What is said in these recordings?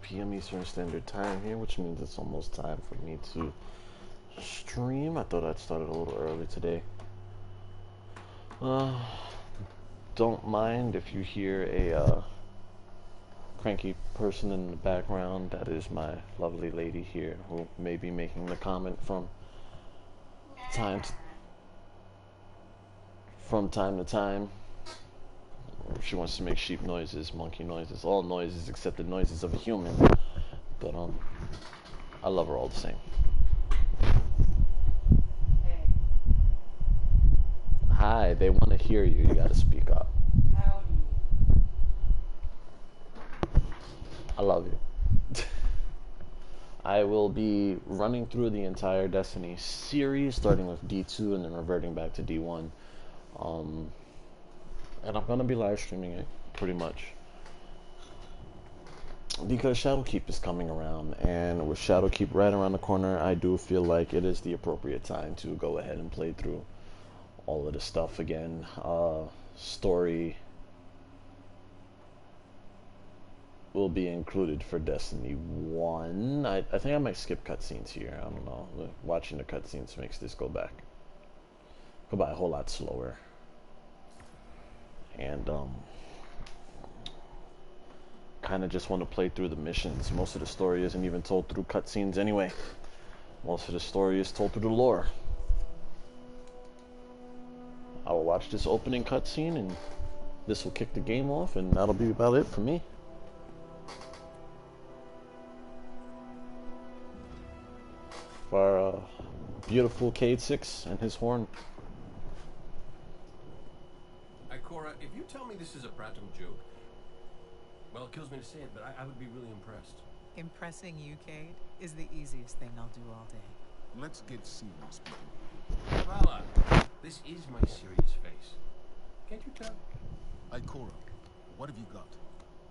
p.m. Eastern Standard Time here, which means it's almost time for me to stream. I thought I'd started a little early today. Uh, don't mind if you hear a cranky person in the background. That is my lovely lady here who may be making the comment time to, from time to time. She wants to make sheep noises, monkey noises, all noises except the noises of a human. But I love her all the same. Hey. Hi, they want to hear you. You gotta speak up. Howdy. I love you. I will be running through the entire Destiny series, starting with D2 and then reverting back to D1. And I'm gonna be live streaming it pretty much because Shadowkeep is coming around, and with Shadowkeep right around the corner, I do feel like it is the appropriate time to go ahead and play through all of the stuff again. Story will be included for Destiny 1. I think I might skip cutscenes here. I don't know. Watching the cutscenes makes this go by a whole lot slower. And kind of just want to play through the missions. Most of the story isn't even told through cutscenes anyway. Most of the story is told through the lore. I will watch this opening cutscene, and this will kick the game off, and that'll be about it for me. For our beautiful Cade 6 and his horn. Cora, if you tell me this is a practical joke, well, it kills me to say it, but I would be really impressed. Impressing you, Cade, is the easiest thing I'll do all day. Let's get serious, people. Vala, this is my serious face. Can't you tell? Cora, what have you got?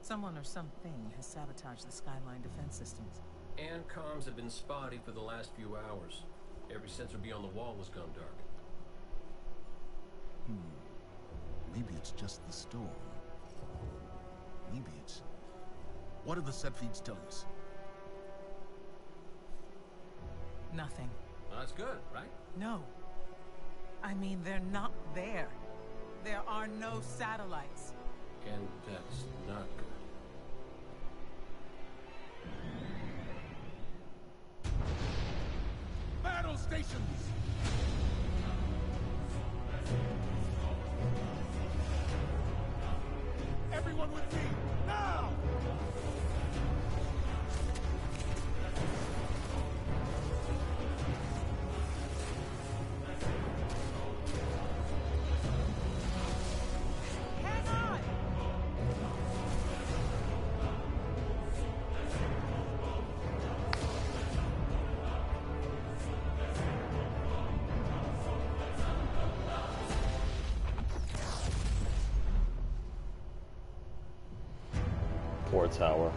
Someone or something has sabotaged the Skyline defense systems. And comms have been spotty for the last few hours. Every sensor beyond the wall has gone dark. Maybe it's just the storm. Maybe it's... What do the set feeds tell us? Nothing. Well, that's good, right? No. I mean, they're not there. There are no satellites. And that's not good. Battle stations! Everyone with me, now! Hang on! Poor tower.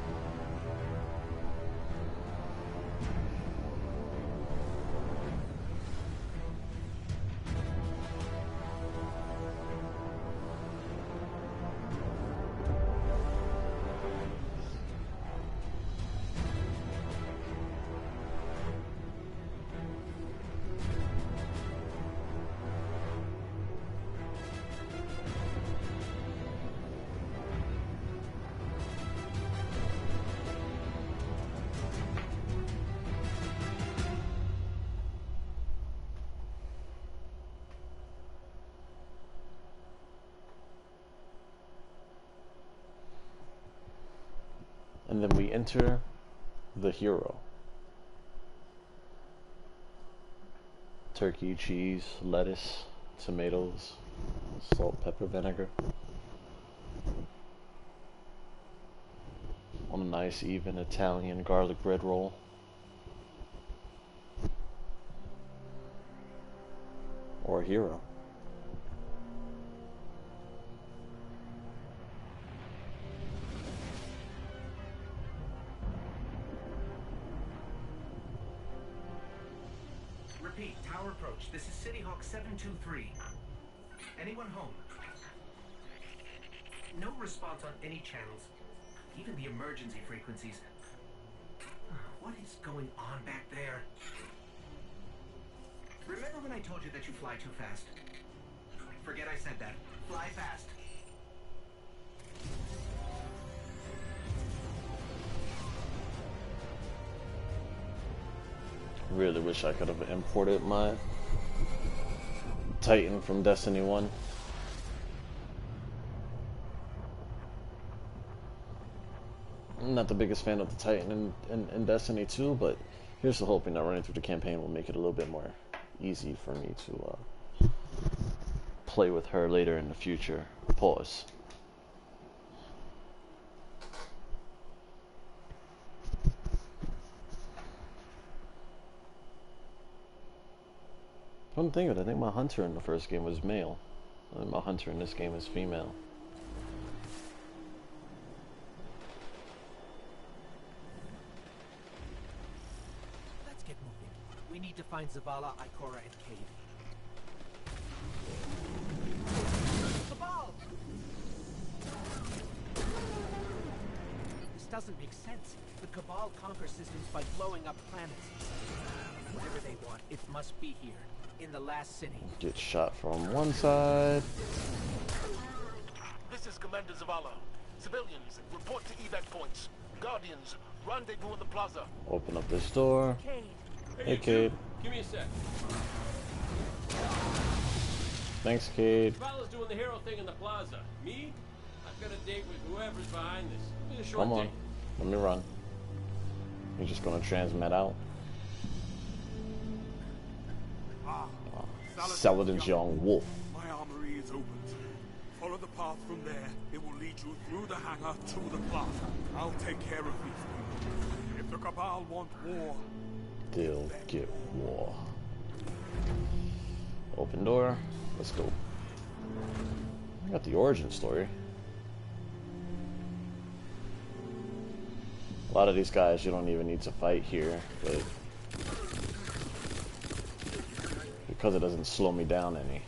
And then we enter the hero. Turkey, cheese, lettuce, tomatoes, salt, pepper, vinegar. On a nice, even Italian garlic bread roll. Or a hero. Repeat, tower approach. This is City Hawk 723. Anyone home? No response on any channels. Even the emergency frequencies. What is going on back there? Remember when I told you that you fly too fast? Forget I said that. Fly fast. Really wish I could have imported my Titan from Destiny 1. I'm not the biggest fan of the Titan in Destiny 2, but here's the hoping that running through the campaign will make it a little bit more easy for me to play with her later in the future. Pause. Come to think of it, I think my hunter in the first game was male, and my hunter in this game is female. Let's get moving. We need to find Zavala, Ikora, and Cade. Cabal! This doesn't make sense. The Cabal conquer systems by blowing up planets. Whatever they want, it must be here. In the last city. Get shot from one side. This is Commander Zavala. Civilians, report to evac points. Guardians, rendezvous in the plaza. Open up this door. Cade. Hey, Cade. Give me a sec. Thanks, Cade. Zavala's doing the hero thing in the plaza. Me? I've got a date with whoever's behind this. It'll be a short Come on. date. Let me run. You're just gonna transmit out? Saladin's young wolf. My armory is opened. Follow the path from there. It will lead you through the hangar to the plaza. I'll take care of these people. If the Cabal want war, They'll get war. Open door. Let's go. I got the origin story. A lot of these guys you don't even need to fight here, but because it doesn't slow me down any,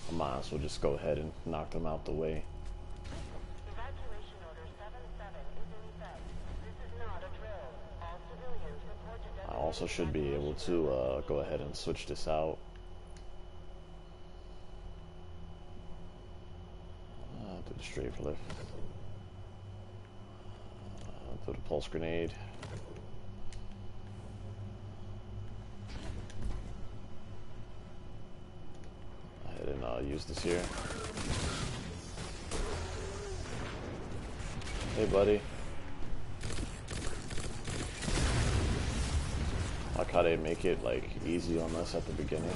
I might as well just go ahead and knock them out the way. Evacuation order 77 is in effect. This is not a drill. All civilians report to I also should be able to go ahead and switch this out. Do the strafe lift. Do the pulse grenade. I didn't use this here. Hey, buddy. Like how they make it like easy on us at the beginning.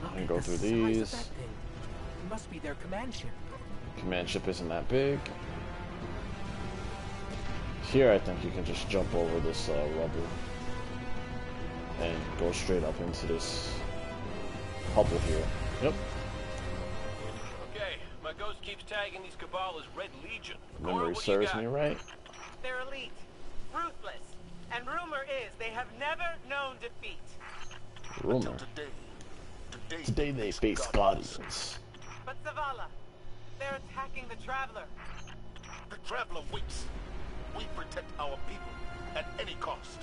I can go through these. It must be their command ship. Command ship isn't that big. Here I think you can just jump over this rubble and go straight up into this hubble here. Yep. Okay, my ghost keeps tagging these Cabal as Red Legion. Memory serves me right. They're elite, ruthless, and rumor is they have never known defeat. Rumor. Today they face Guardians. But Zavala, they're attacking the Traveler. the Traveler waits. We protect our people at any cost.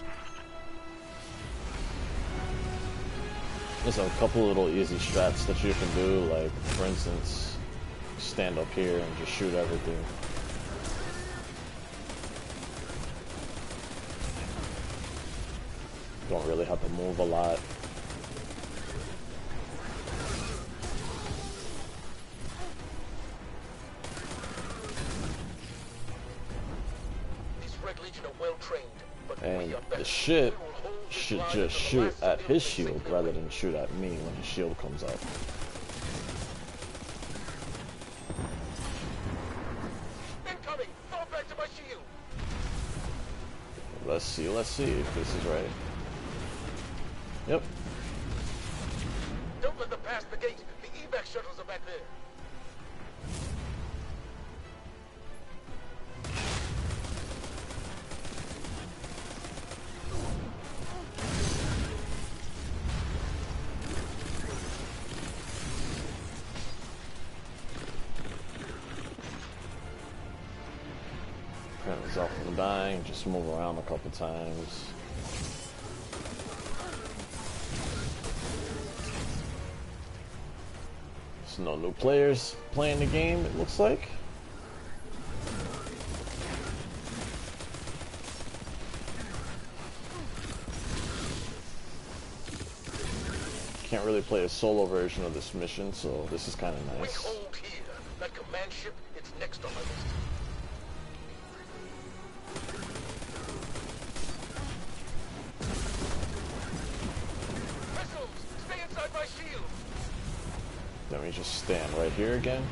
There's a couple little easy strats that you can do, like for instance, stand up here and just shoot everything. Don't really have to move a lot. These Red Legion are well trained, but And we are better. the ship should just shoot at his shield rather than shoot at me when his shield comes up. Incoming! Fall back to my shield! Let's see if this is right. Yep. Don't let them pass the gate. The evac shuttles are back there. yourself from dying, just move around a couple times. There's no new players playing the game, it looks like. Can't really play a solo version of this mission, so this is kind of nice. We hold here. That command ship, it's next on my list. Missiles! Stay inside my shield! Let me just stand right here again.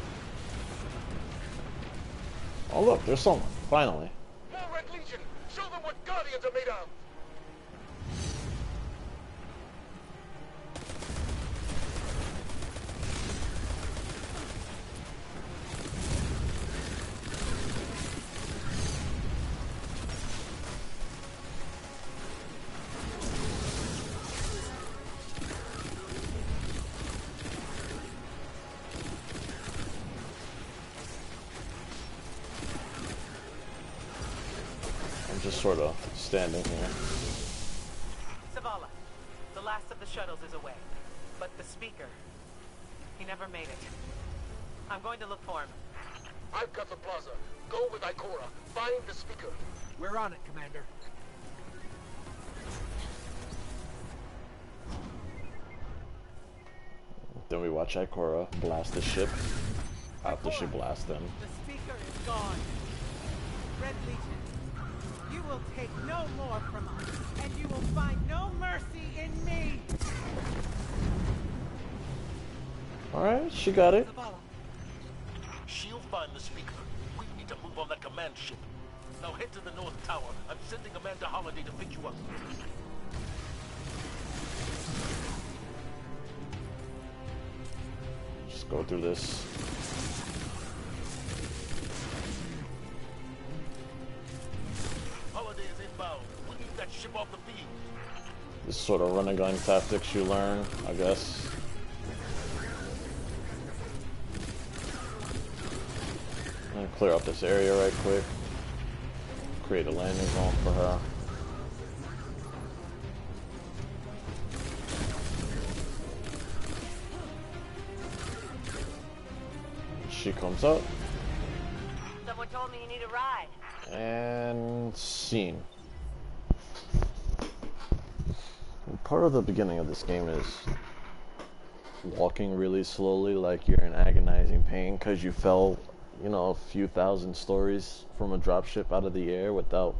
Oh look, there's someone, finally. More Red Legion! Show them what Guardians are made of! Just sort of standing here. Zavala, the last of the shuttles is away. But the speaker, he never made it. I'm going to look for him. I've got the plaza. Go with Ikora. Find the speaker. We're on it, Commander. Then we watch Ikora blast the ship after she blasts them. The speaker is gone. Red Legion, you will take no more from us, and you will find no mercy in me. Alright, she got it. Zavala, She'll find the speaker. We need to move on that command ship. Now head to the North Tower. I'm sending Amanda Holiday to pick you up. Just go through this. Holiday is inbound. We need that ship off the field. This sort of run and gun tactics you learn, I guess. I'm gonna clear up this area right quick. Create a landing zone for her. She comes up. Someone told me you need a ride. And scene. Part of the beginning of this game is walking really slowly, like you're in agonizing pain because you fell, you know, a few thousand stories from a dropship out of the air without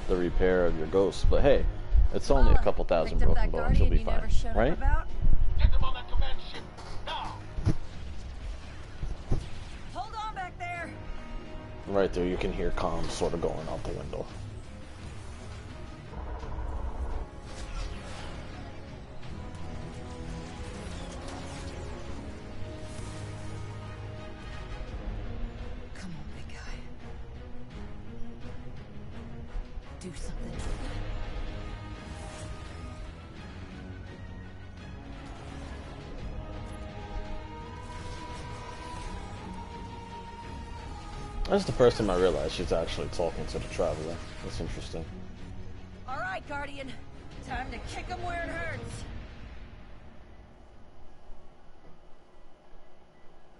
the repair of your ghost. But hey, it's only a couple thousand broken bones, you'll be fine, right? Get them on that command ship. Now! Hold on back there. Right there, you can hear comms sort of going out the window. Come on, big guy. Do something. That's the first time I realized she's actually talking to the traveler. That's interesting. All right, Guardian. Time to kick him where it hurts.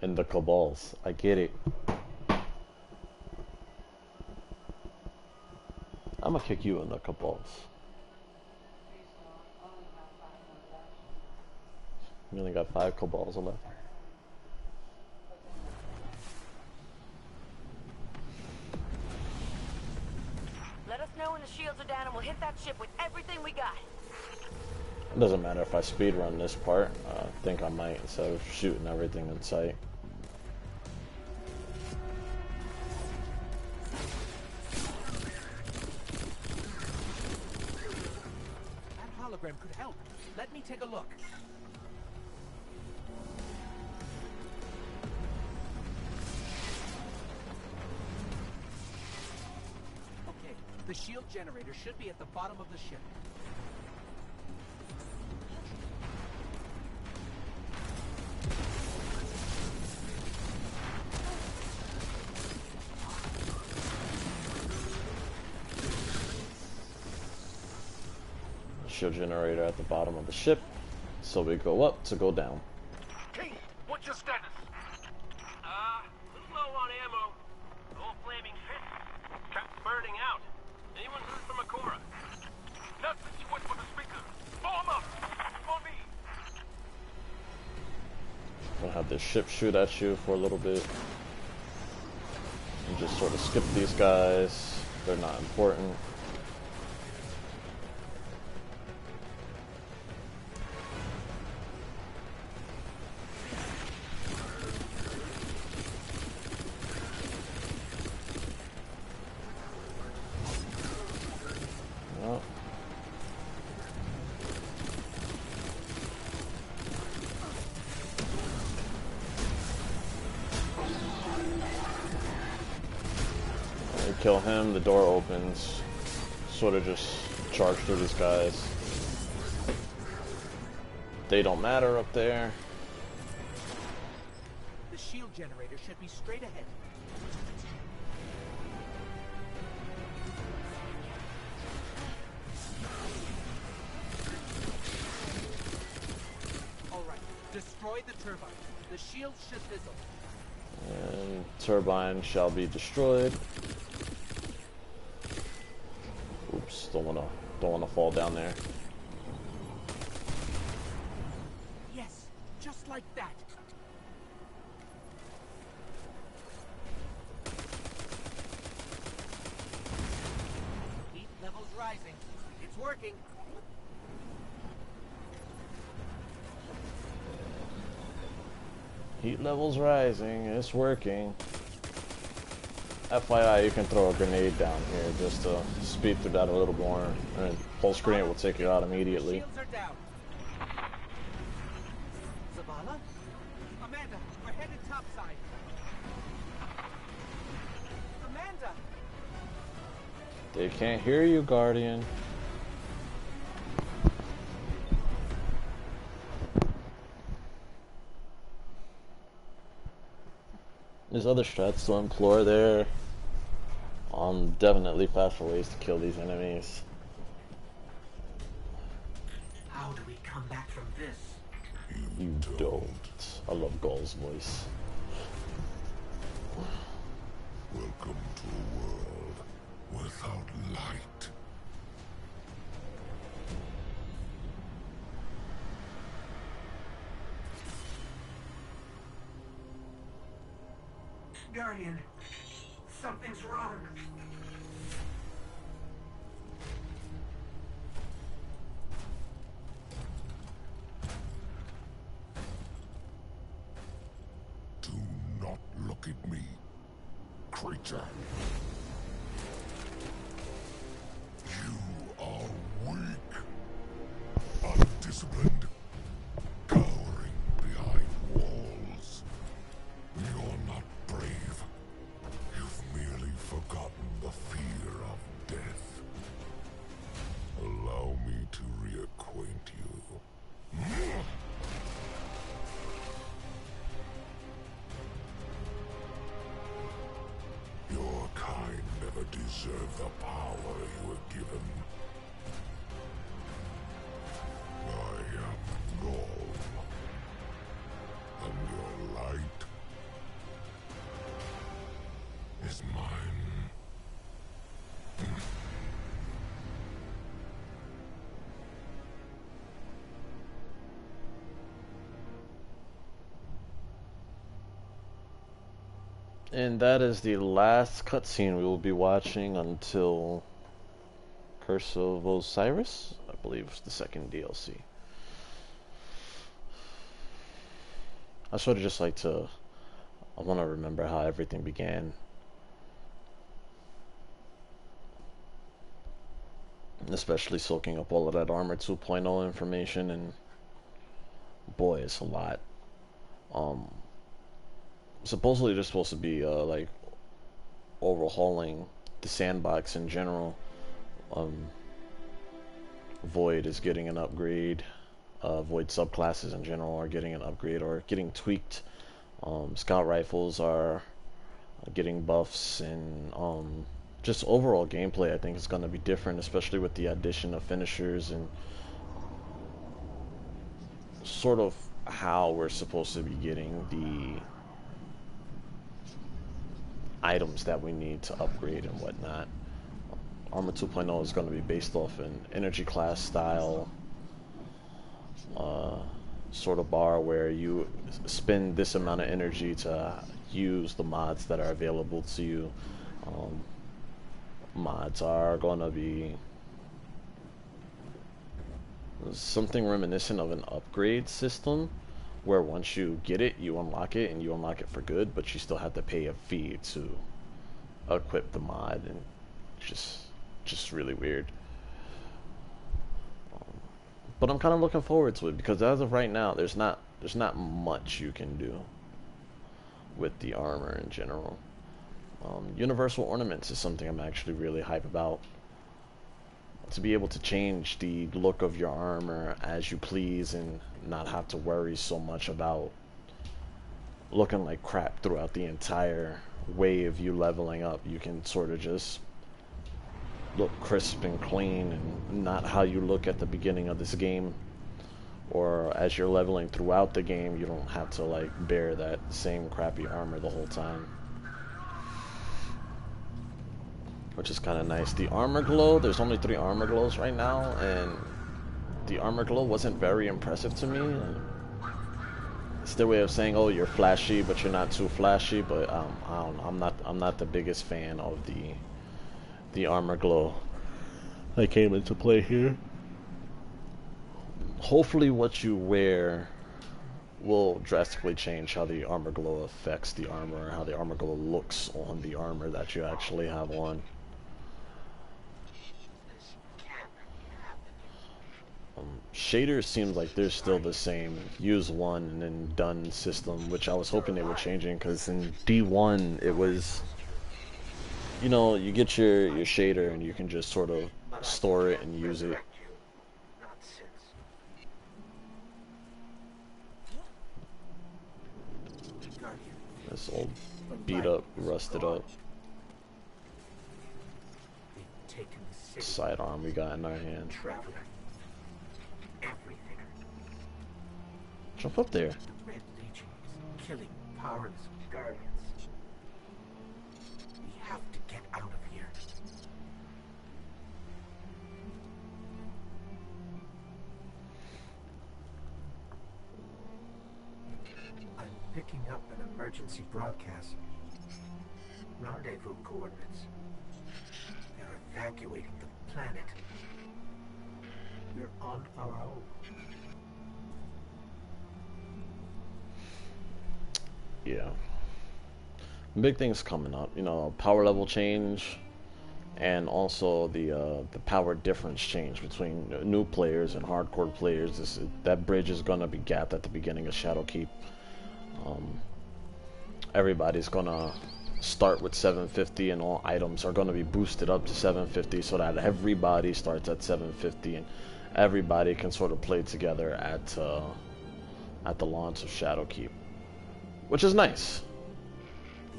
In the cabals. I get it. I'm gonna kick you in the cabals. You only got 5 cabals left. Let us know when the shields are down and we'll hit that ship with everything we got. It doesn't matter if I speedrun this part. I think I might, instead of shooting everything in sight. That hologram could help. Let me take a look. Okay, the shield generator should be at the bottom of the ship. shield generator at the bottom of the ship, so we go up to go down. King, what's your status? Little low on ammo. Old flaming fist. Trap's burning out. Anyone heard from Akora? Not since you went for the speaker. Form up! On me! We'll have this ship shoot at you for a little bit. And just sort of skip these guys. They're not important. Well. Kill him, the door opens. Sort of just charge through these guys. They don't matter up there. The shield generator should be straight ahead. Alright, destroy the turbine. The shield should fizzle. And turbine shall be destroyed. Oops, don't wanna fall down there. Yes, just like that. Heat levels rising. It's working. Heat levels rising, it's working. FYI, you can throw a grenade down here just to speed through that a little more, and pulse grenade will take you out immediately. Shields are down. Zavala? Amanda, we're headed topside. Amanda! They can't hear you, Guardian. There's other strats to employ there. Definitely faster ways to kill these enemies. How do we come back from this? You don't. I love Ghaul's voice. Welcome to a world without light. Guardian, something's wrong. Do not look at me, creature. You are weak, undisciplined, cowering behind walls. You're not brave. You've merely forgotten the fear of death. Allow me to reacquaint you. Your kind never deserved the power you were given. I am Ghaul, and your light is mine. And that is the last cutscene we will be watching until Curse of Osiris, I believe it's the second DLC. I sort of just like to, I want to remember how everything began. Especially soaking up all of that Armor 2.0 information, and boy, it's a lot. Supposedly they're supposed to be like overhauling the sandbox in general. Void is getting an upgrade. Void subclasses in general are getting an upgrade or getting tweaked. Scout rifles are getting buffs, and just overall gameplay I think is going to be different, especially with the addition of finishers and sort of how we're supposed to be getting the items that we need to upgrade and whatnot. Armor 2.0 is going to be based off an energy class style sort of bar where you spend this amount of energy to use the mods that are available to you. Mods are going to be something reminiscent of an upgrade system where once you get it, you unlock it, and you unlock it for good, but you still have to pay a fee to equip the mod, and just really weird. But I'm kind of looking forward to it because as of right now, there's not much you can do with the armor in general. Universal ornaments is something I'm actually really hype about. To be able to change the look of your armor as you please and not have to worry so much about looking like crap throughout the entire way of you leveling up. You can sort of just look crisp and clean and not how you look at the beginning of this game, or as you're leveling throughout the game. You don't have to like bear that same crappy armor the whole time, which is kind of nice. The armor glow, there's only 3 armor glows right now, and the armor glow wasn't very impressive to me. It's their way of saying, oh, you're flashy but you're not too flashy, but I don't know, I'm not the biggest fan of the armor glow that came into play here. Hopefully what you wear will drastically change how the armor glow affects the armor, how the armor glow looks on the armor that you actually have on. Shaders seems like they're still the same, use one and then done system, which I was hoping they were changing, because in D1 it was, you know, you get your shader and you can just sort of store it and use it. This old beat up, rusted up sidearm we got in our hand. Jump up there. The Red Legion is killing powerless guardians. We have to get out of here. I'm picking up an emergency broadcast. Rendezvous coordinates. They're evacuating the planet. We're on our own. Yeah. Big things coming up, you know, power level change, and also the power difference change between new players and hardcore players. That bridge is gonna be gapped at the beginning of Shadowkeep. Everybody's gonna start with 750, and all items are gonna be boosted up to 750, so that everybody starts at 750, and everybody can sort of play together at the launch of Shadowkeep, which is nice.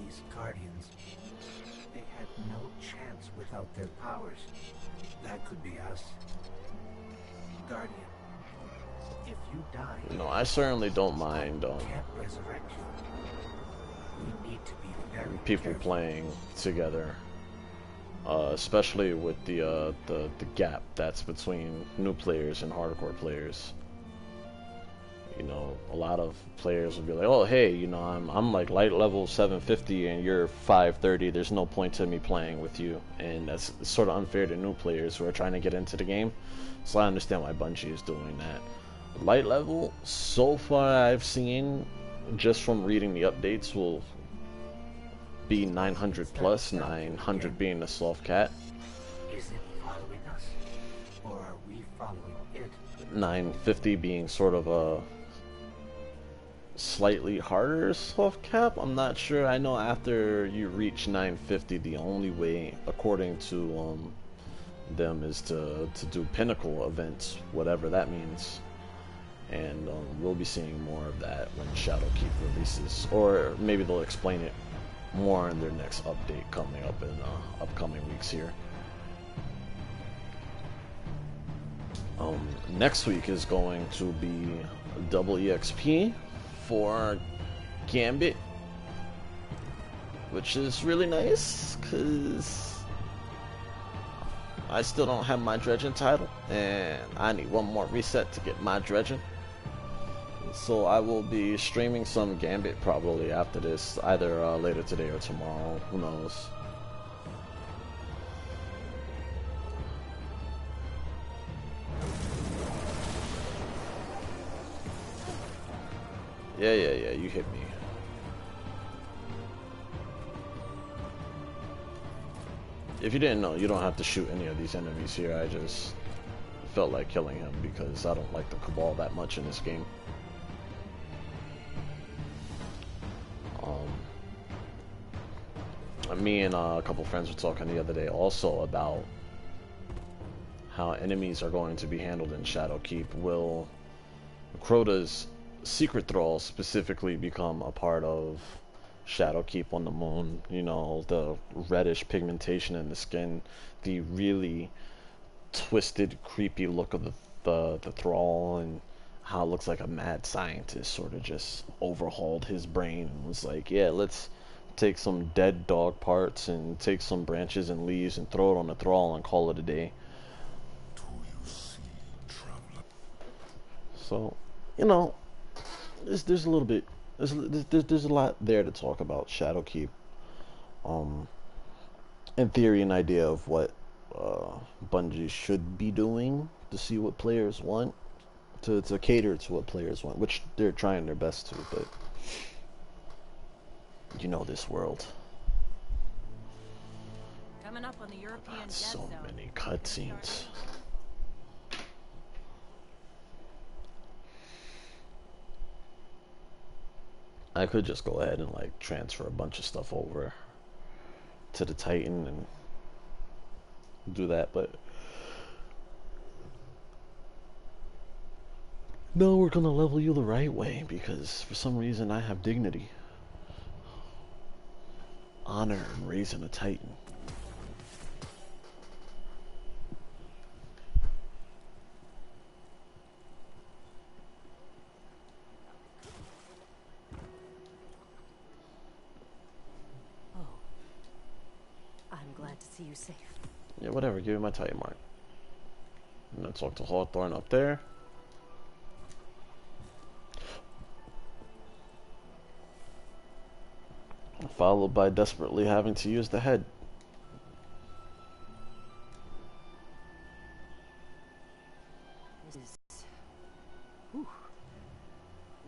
These guardians, they had no chance without their powers. That could be us. Guardian, if you die, You know, I certainly don't mind can't resurrect you. We need to be very people careful. playing together, especially with the gap that's between new players and hardcore players. You know, a lot of players will be like, oh hey, you know, I'm like light level 750 and you're 530, there's no point to me playing with you, and that's sort of unfair to new players who are trying to get into the game. So I understand why Bungie is doing that. Light level, so far I've seen, just from reading the updates, will be 900 plus, 900 being the soft cap, Is it following us? Or are we following it? 950 being sort of a slightly harder soft cap. I'm not sure. I know after you reach 950, the only way, according to them, is to do pinnacle events, whatever that means. And we'll be seeing more of that when Shadowkeep releases, or maybe they'll explain it more in their next update coming up in upcoming weeks here. Next week is going to be double EXP for Gambit, which is really nice because I still don't have my dredging title and I need one more reset to get my dredging. So I will be streaming some Gambit probably after this, either later today or tomorrow, who knows. Yeah, you hit me. If you didn't know, you don't have to shoot any of these enemies here. I just felt like killing him because I don't like the Cabal that much in this game. Me and a couple friends were talking the other day also about how enemies are going to be handled in Shadowkeep. Will Crota's secret thralls specifically become a part of Shadowkeep on the moon? You know, the reddish pigmentation in the skin, the really twisted, creepy look of the thrall, and how it looks like a mad scientist sort of just overhauled his brain and was like, yeah, let's take some dead dog parts and take some branches and leaves and throw it on the thrall and call it a day. Do you see, traveler? So, you know, there's a little bit, there's a lot there to talk about Shadowkeep. In theory, an idea of what Bungie should be doing to see what players want, to cater to what players want, which they're trying their best to, but you know this world. Coming up on the European God, dead so zone. many cutscenes. I could just go ahead and like transfer a bunch of stuff over to the Titan and do that, but no, we're gonna level you the right way because for some reason I have dignity, honor, and raising a Titan. Oh, I'm glad to see you safe. Yeah, whatever, give me my Titan mark. I'm gonna talk to Hawthorne up there. Followed by desperately having to use the head. This is... Whew.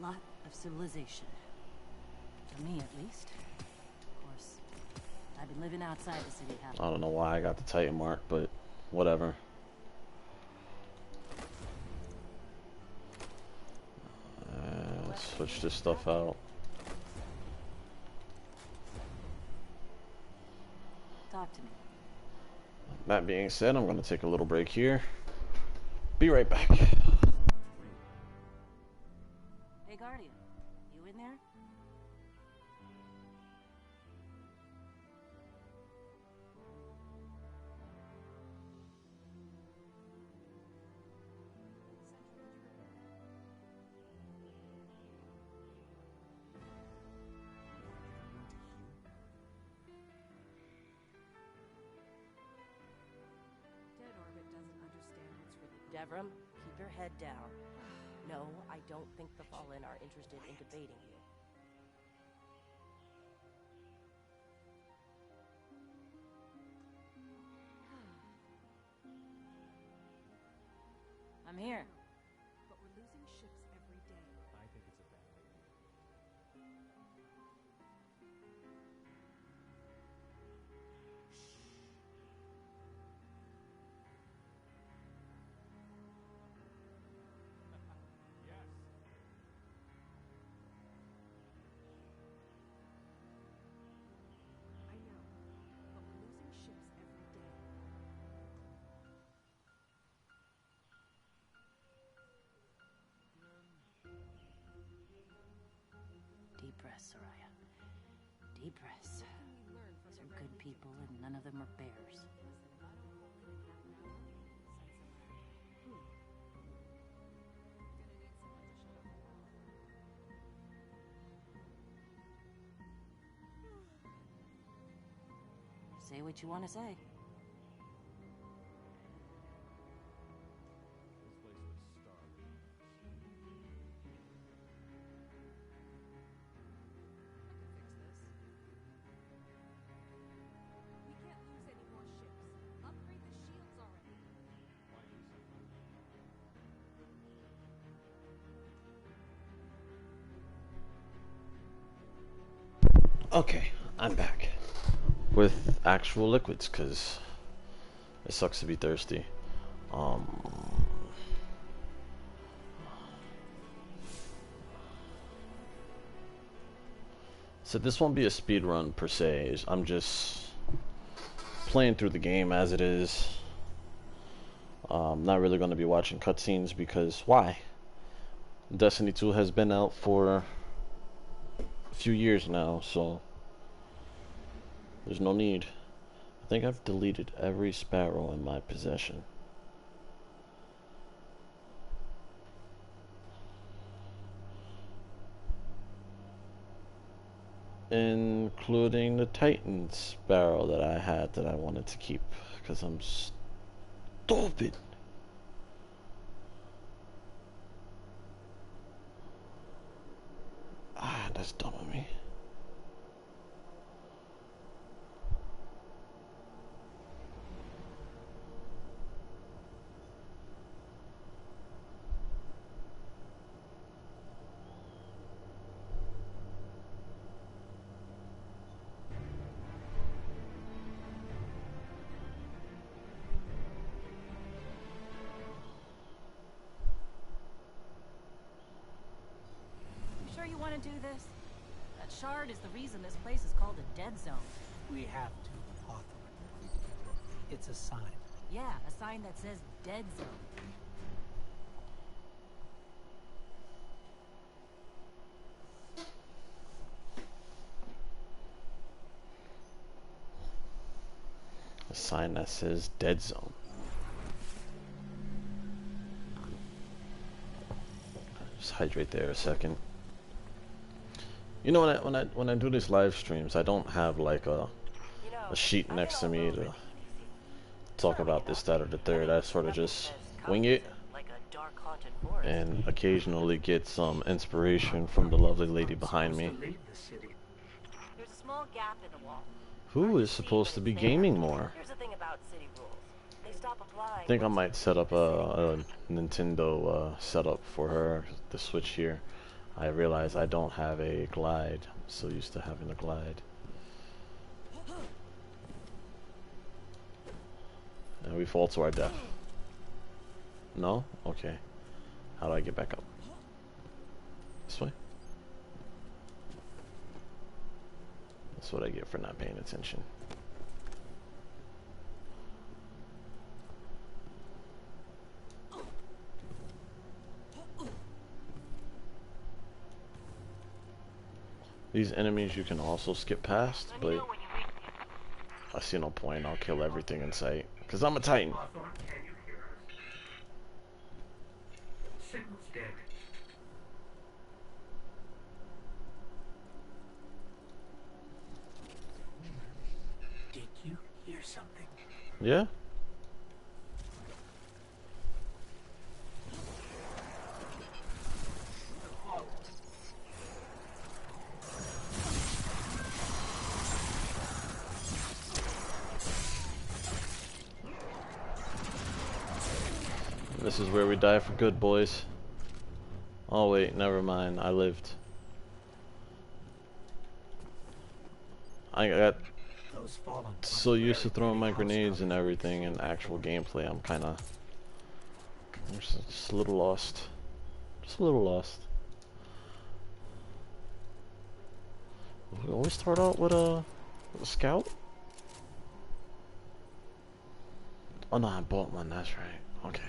Lot of civilization. For me, at least. Of course, I've been living outside the city half. I don't know why I got the Titan mark, but whatever. Let's switch this stuff out. Talk to me. That being said, I'm going to take a little break here. Be right back. Hey, Guardian. You in there? Devram, keep your head down. No, I don't think the Fallen are interested in debating you. I'm here. But we're losing ships every day. I think it's a bad idea. I know, but we're losing ships every day. Deep breaths, Soraya. Deep breaths. What can we learn from These the are good people, and none of them are bears. Say what you want to say. We can't lose any more ships. Upgrade the shields already. Okay, I'm back with actual liquids because it sucks to be thirsty. So this won't be a speed run per se. I'm just playing through the game as it is. Not really going to be watching cutscenes because why? Destiny 2 has been out for a few years now, so there's no need. I think I've deleted every sparrow in my possession. Including the Titan sparrow that I had that I wanted to keep because I'm stupid. Ah, that's dumb of me. You sure you want to do this? That shard is the reason this place is called a dead zone. We have to, Hawthorne. It's a sign. Yeah, a sign that says dead zone. A sign that says dead zone. Just hydrate there a second. You know, when I do these live streams, I don't have like a sheet next to me to talk about this, that, or the third. I sort of just wing it and occasionally get some inspiration from the lovely lady behind me, There's a small gap in the wall. who is supposed to be gaming more. Here's the thing about city rules. They stop applying. I think I might set up a Nintendo setup for her, the Switch here. I realize I don't have a glide. I'm so used to having a glide. And we fall to our death. No? Okay. How do I get back up? This way? That's what I get for not paying attention. These enemies you can also skip past, but I see no point. I'll kill everything in sight. Because I'm a Titan. Hawthorne, can you hear us? Signal's dead. Did you hear something? Yeah? This is where we die for good, boys. Oh wait, never mind. I lived. I got so used to throwing my grenades and everything in actual gameplay. I'm just a little lost. Just a little lost. We always start out with a scout. Oh no, I bought one. That's right. Okay.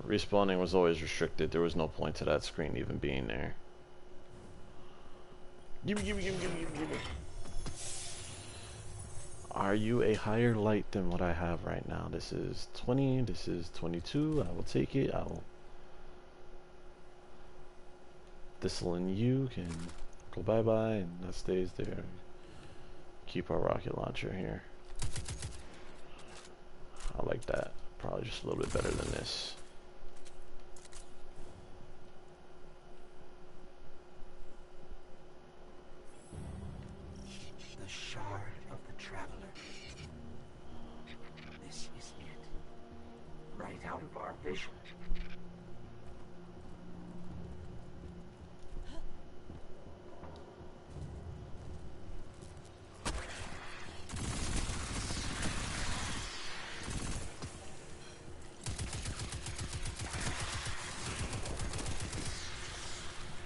Respawning was always restricted. There was no point to that screen even being there. Gimme. Are you a higher light than what I have right now? This is 20. This is 22. I will take it. Thistle and you can go bye-bye, and that stays there. Keep our rocket launcher here. I like that. Probably just a little bit better than this. The shard of the traveler. This is it. Right out of our vision.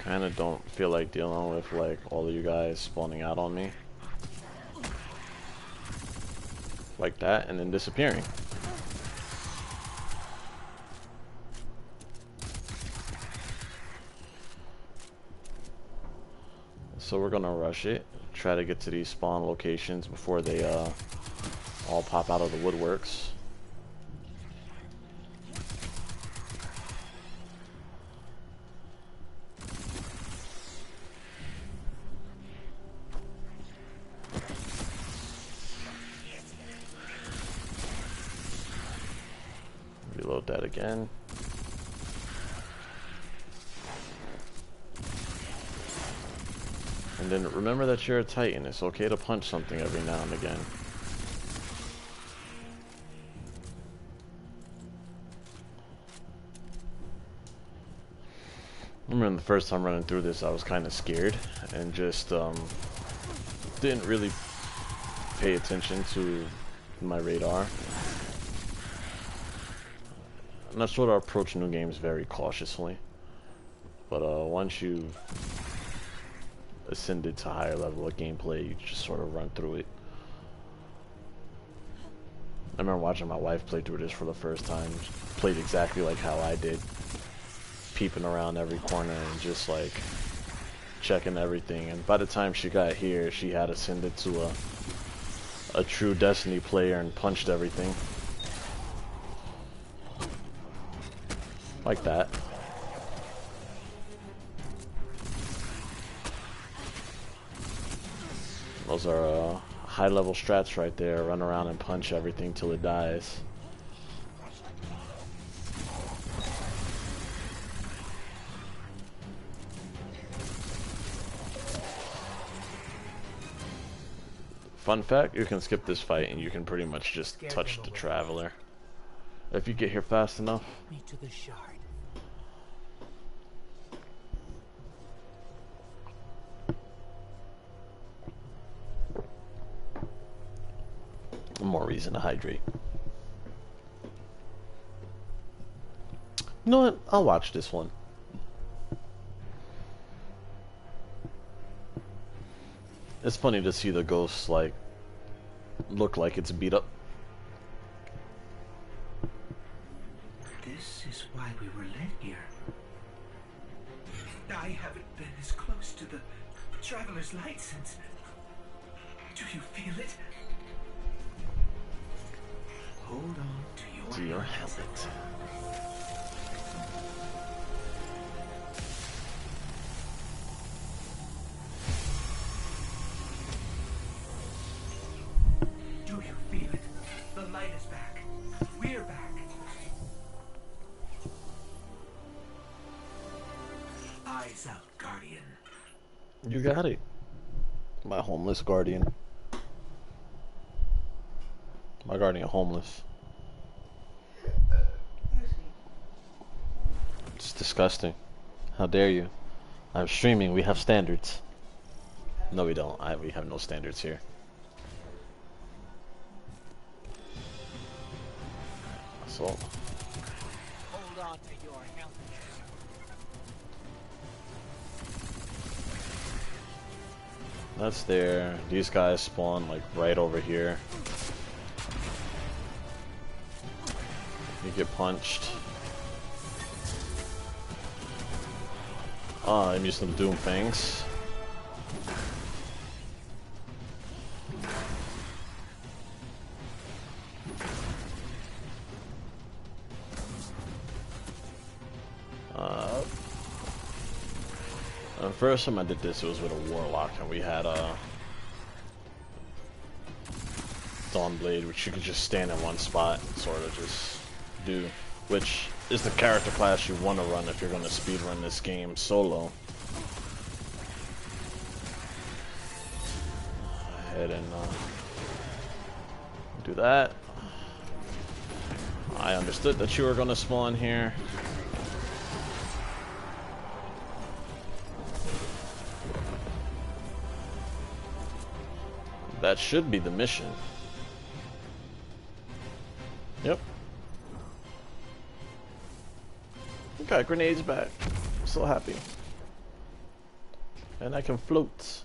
Kinda don't feel like dealing with like all of you guys spawning out on me like that and then disappearing. So we're gonna rush it, try to get to these spawn locations before they all pop out of the woodworks. Reload that again. And then remember that you're a Titan. It's okay to punch something every now and again. I remember the first time running through this, I was kind of scared and just didn't really pay attention to my radar. And I sort of approach new games very cautiously. But once you've ascended to a higher level of gameplay, you just sort of run through it. I remember watching my wife play through this for the first time. Played exactly like how I did. Peeping around every corner and just like checking everything. And by the time she got here, she had ascended to a true Destiny player and punched everything. Like that. Those are high level strats right there. Run around and punch everything till it dies. Fun fact, you can skip this fight and you can pretty much just touch the Traveler. If you get here fast enough. Me to the shard. More reason to hydrate. You know what? I'll watch this one. It's funny to see the ghost like look like it's beat up. This is why we were led here. I haven't been as close to the Traveler's Light since. Do you feel it? Hold on to your helmet. Do you feel it? The light is back. We're back. Eyes out, Guardian. You got it. My homeless guardian. My guardian homeless. It's disgusting. How dare you? I'm streaming. We have standards. No, we don't. We have no standards here. So. Hold on to your helmet. That's there. These guys spawn like right over here. You get punched. I'm using some Doom Fangs. first time I did this, it was with a warlock, and we had a Dawnblade, which you could just stand in one spot and sort of just do, which is the character class you want to run if you're going to speedrun this game solo. Go ahead and do that. I understood that you were going to spawn here. That should be the mission. Yep. Got grenades back. I'm so happy. And I can float.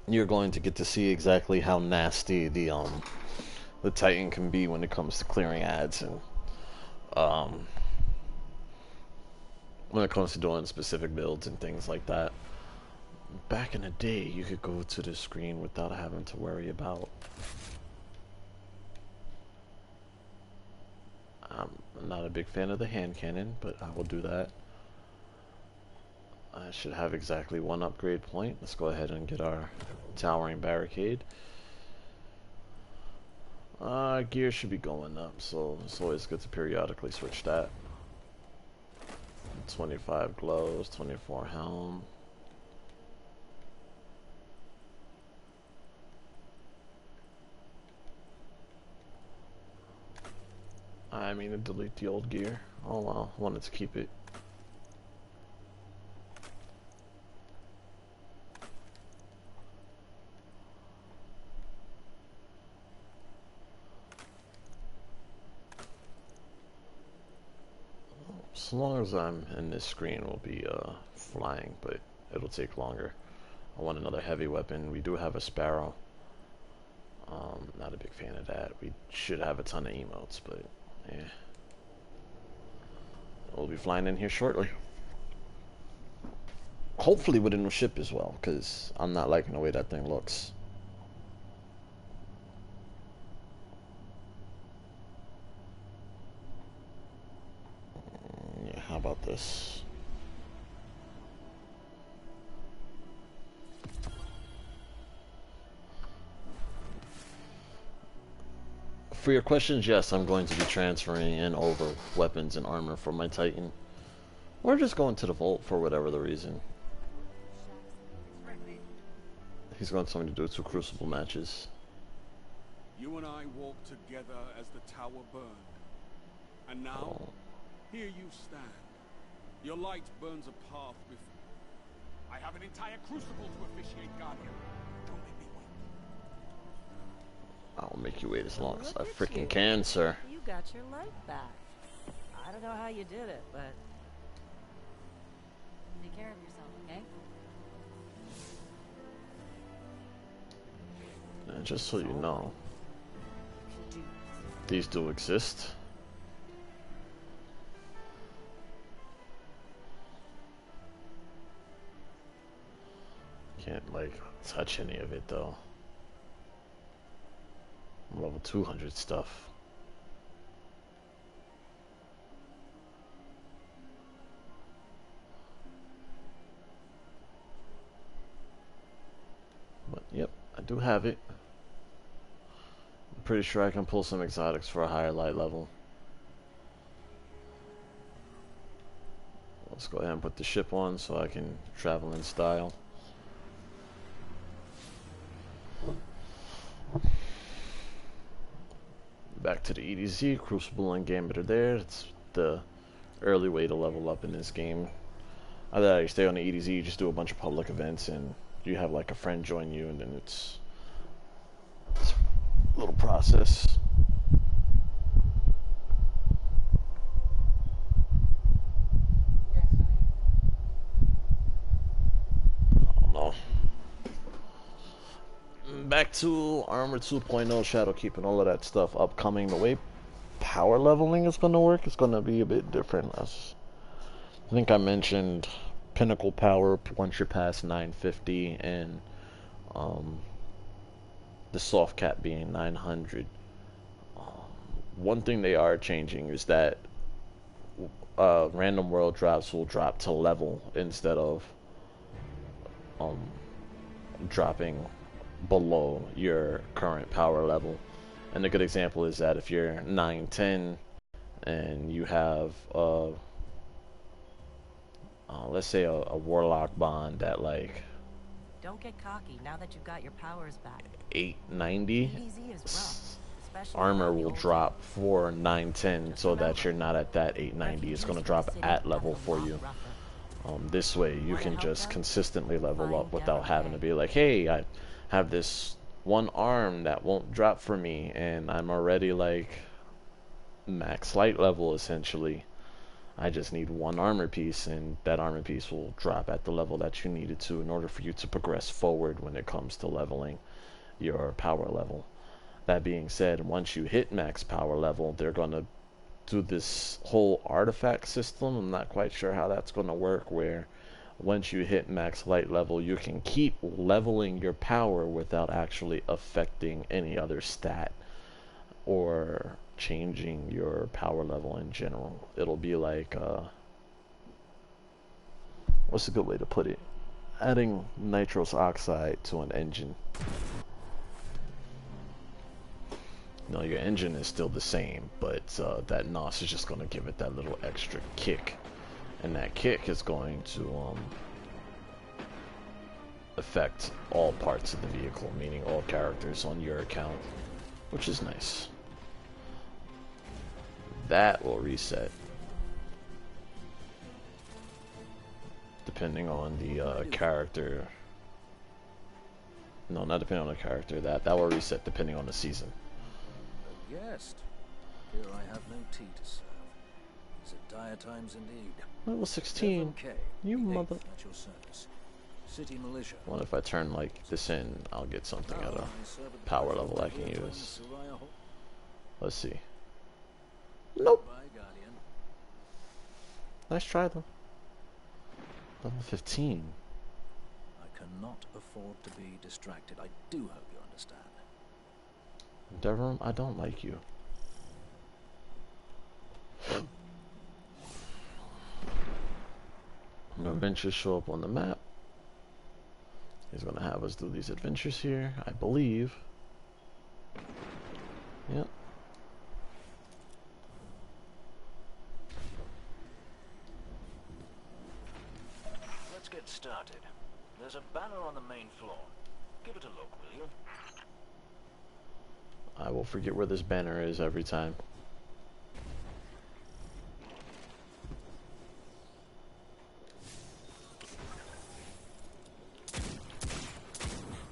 You're going to get to see exactly how nasty the Titan can be when it comes to clearing ads and when it comes to doing specific builds and things like that. Back in the day, you could go to the screen without having to worry about I'm not a big fan of the hand cannon, but I will do that. I should have exactly one upgrade point. Let's go ahead and get our towering barricade. Gear should be going up, so it's always good to periodically switch that. 25 gloves, 24 helm. I mean to delete the old gear. Oh well, I wanted to keep it. As long as I'm in this screen, we'll be flying, but it'll take longer. I want another heavy weapon. We do have a sparrow. Not a big fan of that. We should have a ton of emotes, but yeah. We'll be flying in here shortly. Hopefully with a new ship as well, because I'm not liking the way that thing looks. Yeah, how about this? For your questions, yes, I'm going to be transferring in over weapons and armor from my Titan. Or just going to the vault for whatever the reason. He's going to tell me to do 2 Crucible matches. You and I walked together as the tower burned. And now, here you stand. Your light burns a path before. I have an entire crucible to officiate, Guardian. Don't make me wait. I'll make you wait as long as I freaking can, sir. You got your light back. I don't know how you did it, but... Take care of yourself, okay? And just so you know, these do exist. Can't, like, touch any of it, though. I'm level 200 stuff. But, yep, I do have it. I'm pretty sure I can pull some exotics for a higher light level. Let's go ahead and put the ship on so I can travel in style. Back to the EDZ, Crucible and Gambit are there. It's the early way to level up in this game. Either you stay on the EDZ, you just do a bunch of public events and you have like a friend join you, and then it's a little process. Oh no. Back to Armor 2.0, Shadowkeep, and all of that stuff upcoming. The way power leveling is going to work is going to be a bit different. I think I mentioned pinnacle power once you're past 950, and the soft cap being 900. One thing they are changing is that random world drops will drop to level instead of dropping below your current power level. And a good example is that if you're 910 and you have let's say a warlock bond at like Don't get cocky now that you've got your powers back. 890, DBZ is rough, especially armor around the will old drop for 910 so that remember, you're not at that 890. It's going to drop at level for you. This way you can just consistently level up without having to be like, hey, I have this one arm that won't drop for me and I'm already like max light level essentially. I just need one armor piece, and that armor piece will drop at the level that you need it to in order for you to progress forward when it comes to leveling your power level. That being said, once you hit max power level, they're going to do this whole artifact system. I'm not quite sure how that's going to work, where once you hit max light level, you can keep leveling your power without actually affecting any other stat or changing your power level in general. It'll be like what's a good way to put it? Adding nitrous oxide to an engine. No, your engine is still the same, but that NOS is just going to give it that little extra kick, and that kick is going to affect all parts of the vehicle, meaning all characters on your account, which is nice. That will reset depending on the character. No, not depending on the character. That will reset depending on the season. A guest. Here I have no tea to serve. These are dire times indeed. Level 16. You mother. At your service. City militia. Well, if I turn like this in, I'll get something at a power level I can use. Let's see. Nope. Nice try though. Level 15. I cannot afford to be distracted. I do hope you understand. Devram, I don't like you. No adventures show up on the map. He's gonna have us do these adventures here, I believe. Yep. Let's get started. There's a banner on the main floor. Give it a look, will you? I will forget where this banner is every time.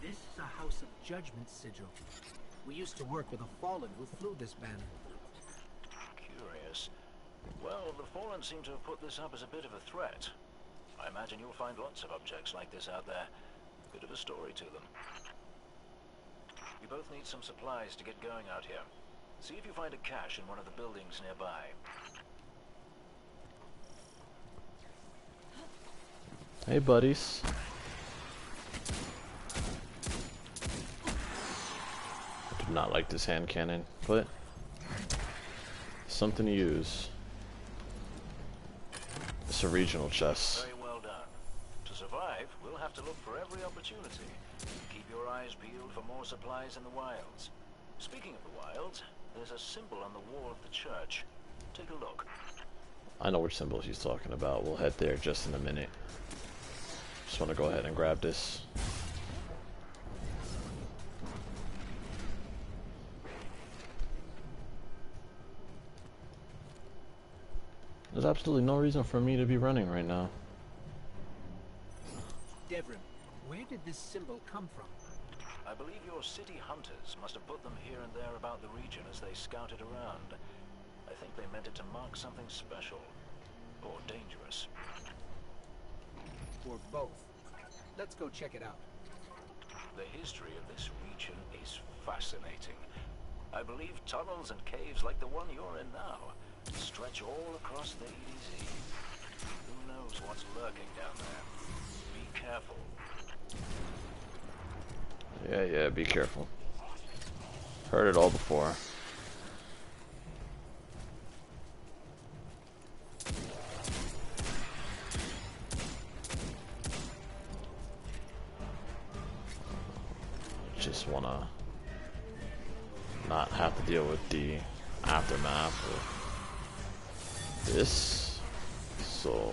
This is a House of Judgment sigil. We used to work with a fallen who flew this banner. Curious. Well, the Fallen seem to have put this up as a bit of a threat. I imagine you'll find lots of objects like this out there. Bit of a story to them. You both need some supplies to get going out here. See if you find a cache in one of the buildings nearby. Hey, buddies. I do not like this hand cannon, but something to use. It's a regional chest. Very well done. To survive, we'll have to look for every opportunity. Keep your eyes peeled for more supplies in the wilds. Speaking of the wilds, there's a symbol on the wall of the church. Take a look. I know which symbol she's talking about. We'll head there just in a minute. Just want to go ahead and grab this. There's absolutely no reason for me to be running right now. Devrim, where did this symbol come from? I believe your city hunters must have put them here and there about the region as they scouted around. I think they meant it to mark something special. Or dangerous. Or both. Let's go check it out. The history of this region is fascinating. I believe tunnels and caves like the one you're in now stretch all across the EDZ. Who knows knows what's lurking down there. Be careful. Yeah, be careful. Heard it all before. Just wanna not have to deal with the aftermath of this. So,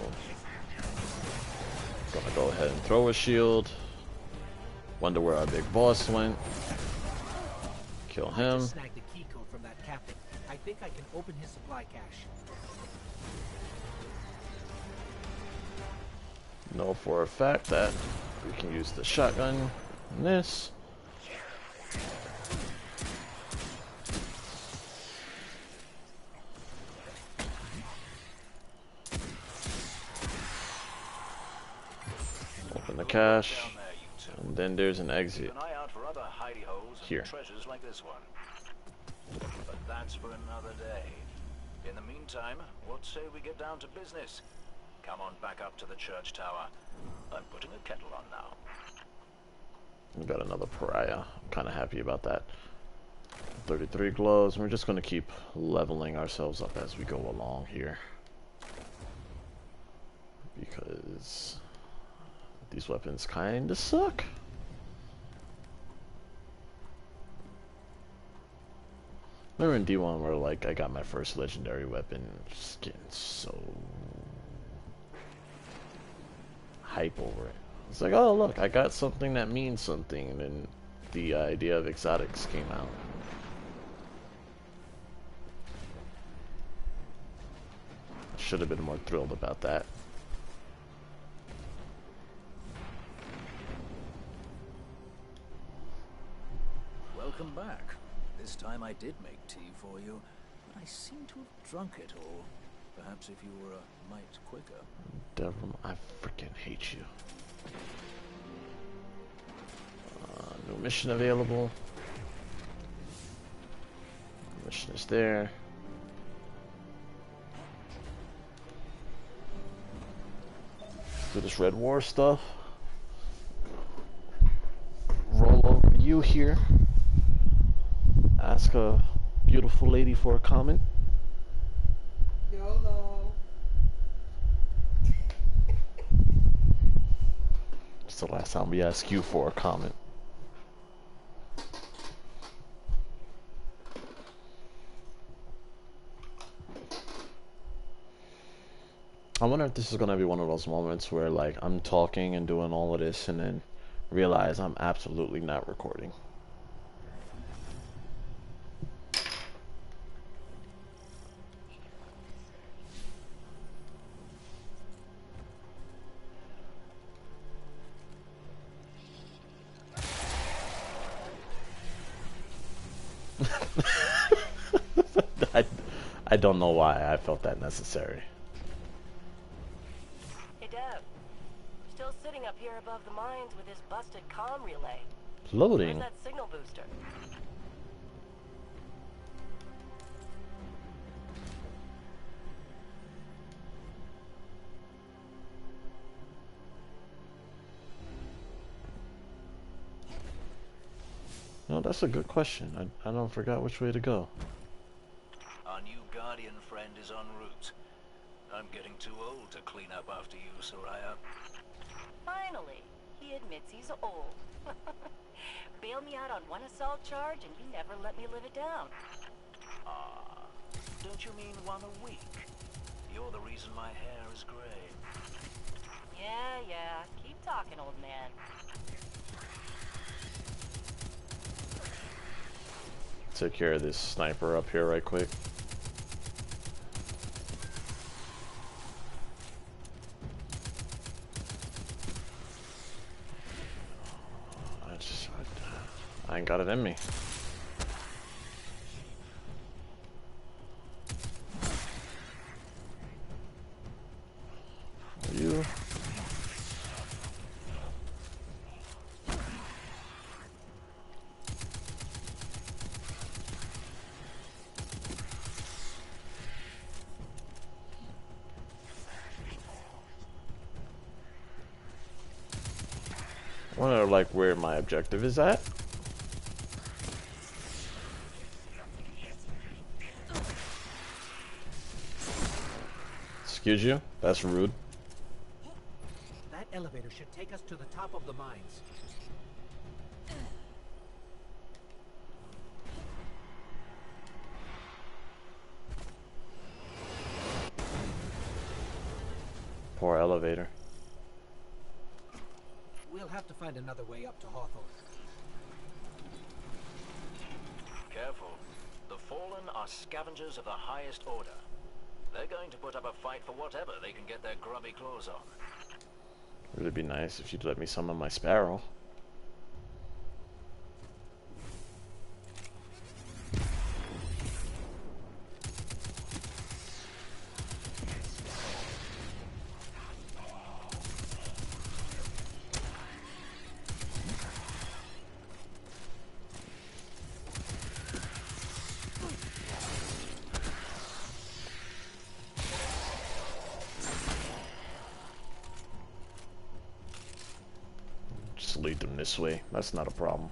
gonna go ahead and throw a shield. Wonder where our big boss went. Kill him. I just snagged the key code from that captain. I think I can open his supply cache. Know for a fact that we can use the shotgun in this. Open the cache, and then there's an exit Keep an eye out for other hidey holes and here. treasures like this one. But that's for another day. In the meantime, what say we get down to business? Come on back up to the church tower. I'm putting a kettle on now. We got another pariah. I'm kind of happy about that. 33 gloves. We're just going to keep leveling ourselves up as we go along here, because these weapons kind of suck. Remember in D1 where like I got my first legendary weapon, just getting so hype over it. It's like, oh look, I got something that means something, and then the idea of exotics came out. Should have been more thrilled about that. Welcome back. This time I did make tea for you, but I seem to have drunk it all. Perhaps if you were a mite quicker. Devil, I freaking hate you. New mission available. Mission is there. Do this Red War stuff. Roll over to you here. Ask a beautiful lady for a comment. YOLO. It's the last time we ask you for a comment. I wonder if this is gonna be one of those moments where like I'm talking and doing all of this and then realize I'm absolutely not recording. I don't know why I felt that necessary. Hey, Dev. Still sitting up here above the mines with his busted comm relay. Loading. Where's that signal booster? No, that's a good question. I don't forgot which way to go. Our new guardian friend is en route. I'm getting too old to clean up after you, Soraya. Finally, he admits he's old. Bail me out on one assault charge and you never let me live it down. Ah, don't you mean one a week? You're the reason my hair is gray. Yeah, keep talking, old man. Take care of this sniper up here right quick. I ain't got it in me. You. I wonder, like, where my objective is at. Excuse you? That's rude. That elevator should take us to the top of the mines. Poor elevator. We'll have to find another way up to Hawthorne. Careful. The Fallen are scavengers of the highest order. They're going to put up a fight for whatever they can get their grubby claws on. It would be nice if you'd let me summon my sparrow. Just lead them this way. That's not a problem.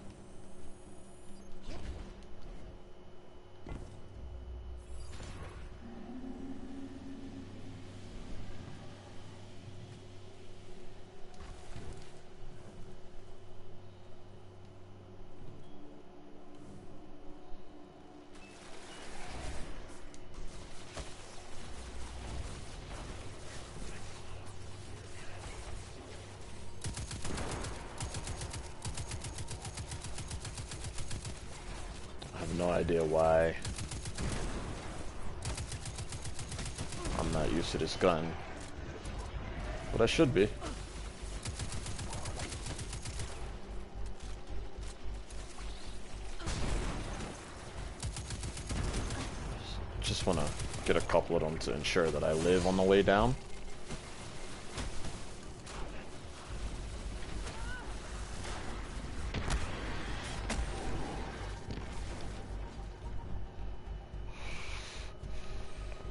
No idea why I'm not used to this gun, but I should be. Just want to get a couple of them to ensure that I live on the way down.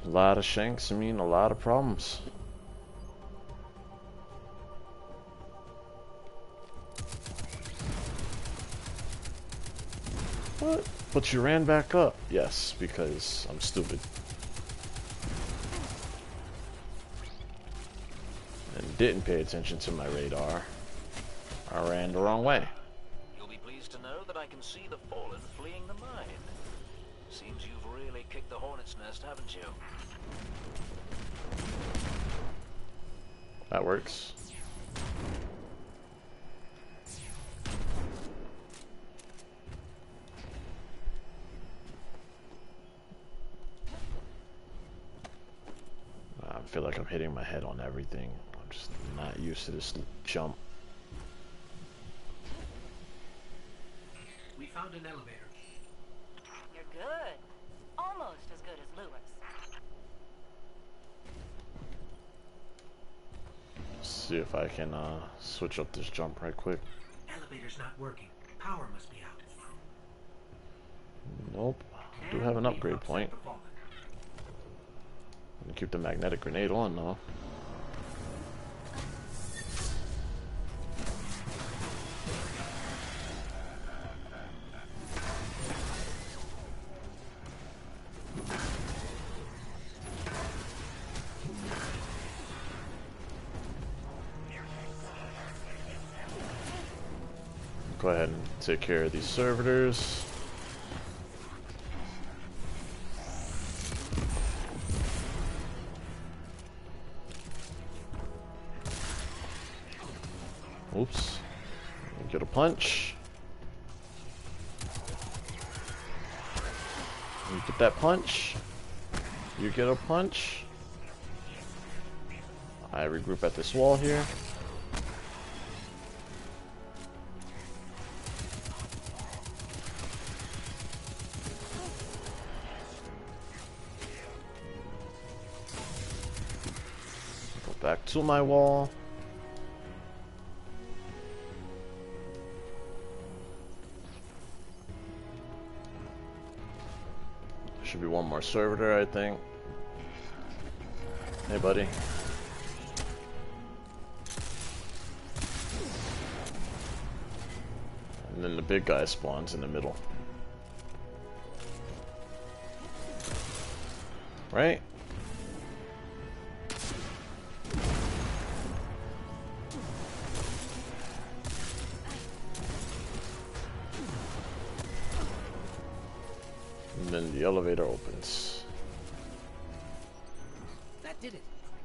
A lot of shanks, I mean a lot of problems. What? But you ran back up? Yes, because I'm stupid. And didn't pay attention to my radar. I ran the wrong way. You'll be pleased to know that I can see the Fallen fleeing the mine. Seems you've really kicked the hornet's nest, haven't you? That works. I feel like I'm hitting my head on everything. I'm just not used to this jump. We found an elevator. You're good. Almost as good as Lewis. See if I can switch up this jump right quick. Elevator's not working. Power must be out. Nope. I do have an upgrade point. I'm gonna keep the magnetic grenade on though. Go ahead and take care of these servitors. Oops. Get a punch. You get that punch. You get a punch. I regroup at this wall here. Back to my wall. Should be one more servitor, I think. Hey, buddy. And then the big guy spawns in the middle. Right? And then the elevator opens. That did it.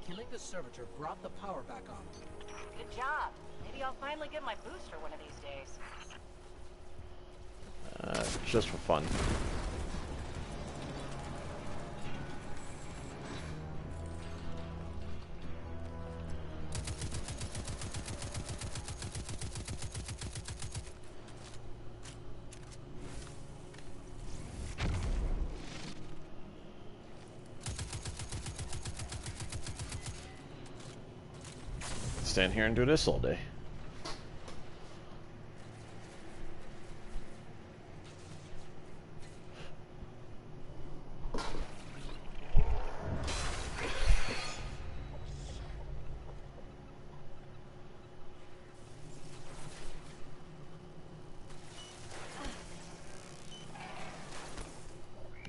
Killing the servitor brought the power back on. Good job. Maybe I'll finally get my booster one of these days. Just for fun. Stand here and do this all day.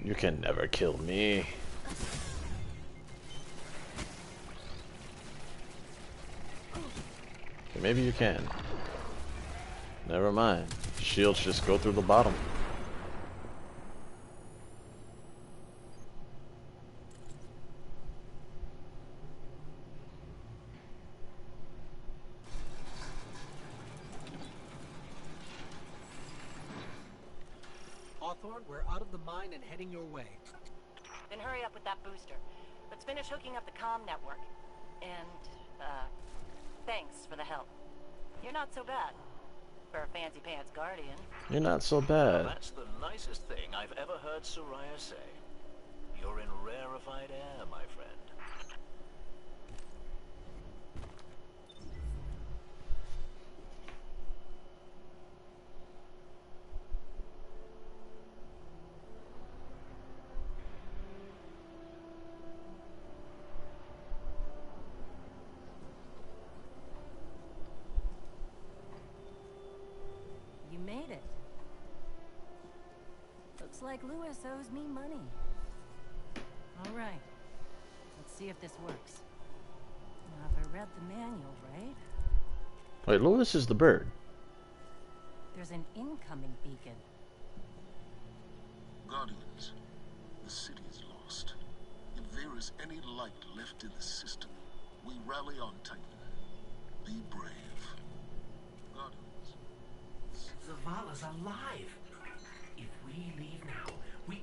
You can never kill me. Okay, maybe you can. Never mind. Shields just go through the bottom. Hawthorne, we're out of the mine and heading your way. Then hurry up with that booster. Let's finish hooking up the comm network. And, thanks for the help. You're not so bad. For a fancy pants guardian. You're not so bad. Well, that's the nicest thing I've ever heard Soraya say. You're in rarefied air, my friend. You made it. Looks like Lewis owes me money. All right. Let's see if this works. Now, if I read the manual right, Wait, Lewis is the bird. there's an incoming beacon. Guardians, the city is lost. If there is any light left in the system, we rally on Titan. Be brave. Guardians. Zavala's alive. If we leave now, we...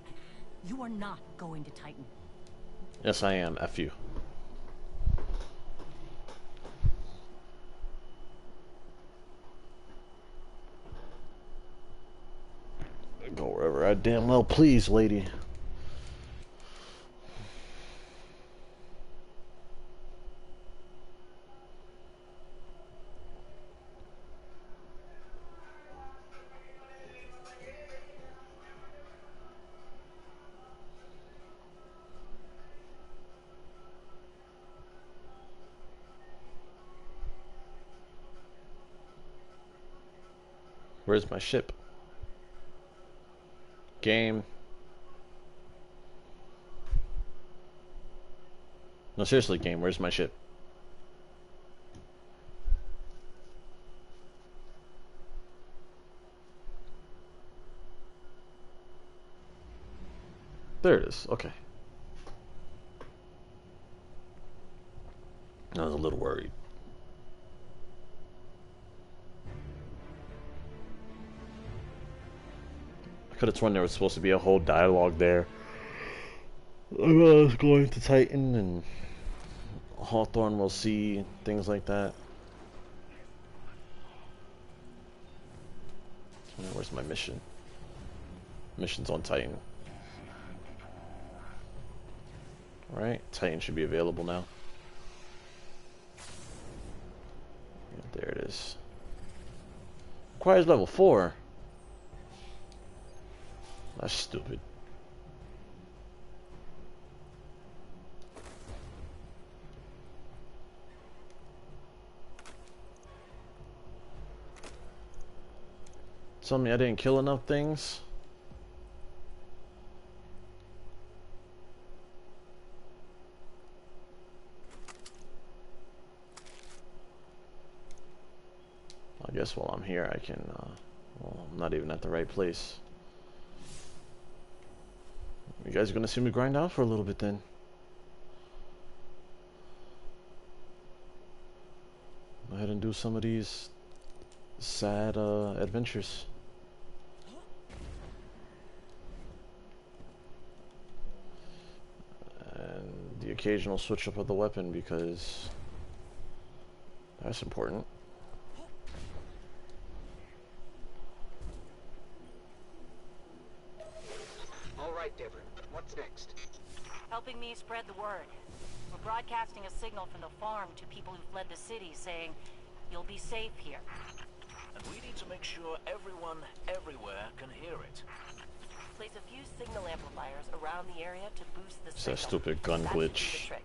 You are not going to Titan. Yes, I am. F you. Go wherever I damn well please, lady. Where's my ship? Game. No, seriously, game. Where's my ship? There it is. Okay. I was a little worried. I could have sworn there was supposed to be a whole dialogue there. I was going to Titan and Hawthorne will see things like that. Where's my mission? Mission's on Titan. Alright, Titan should be available now. Yeah, there it is. Requires level 4. That's stupid. Tell me I didn't kill enough things. I guess while I'm here I can, well, I'm not even at the right place. You guys are gonna see me grind out for a little bit then. Go ahead and do some of these sad adventures. And the occasional switch up of the weapon, because that's important. All right, Deborah. What's next? Helping me spread the word. We're broadcasting a signal from the farm to people who fled the city saying, you'll be safe here. And we need to make sure everyone, everywhere, can hear it. Place a few signal amplifiers around the area to boost the It's signal. that stupid gun That should do glitch. the trick.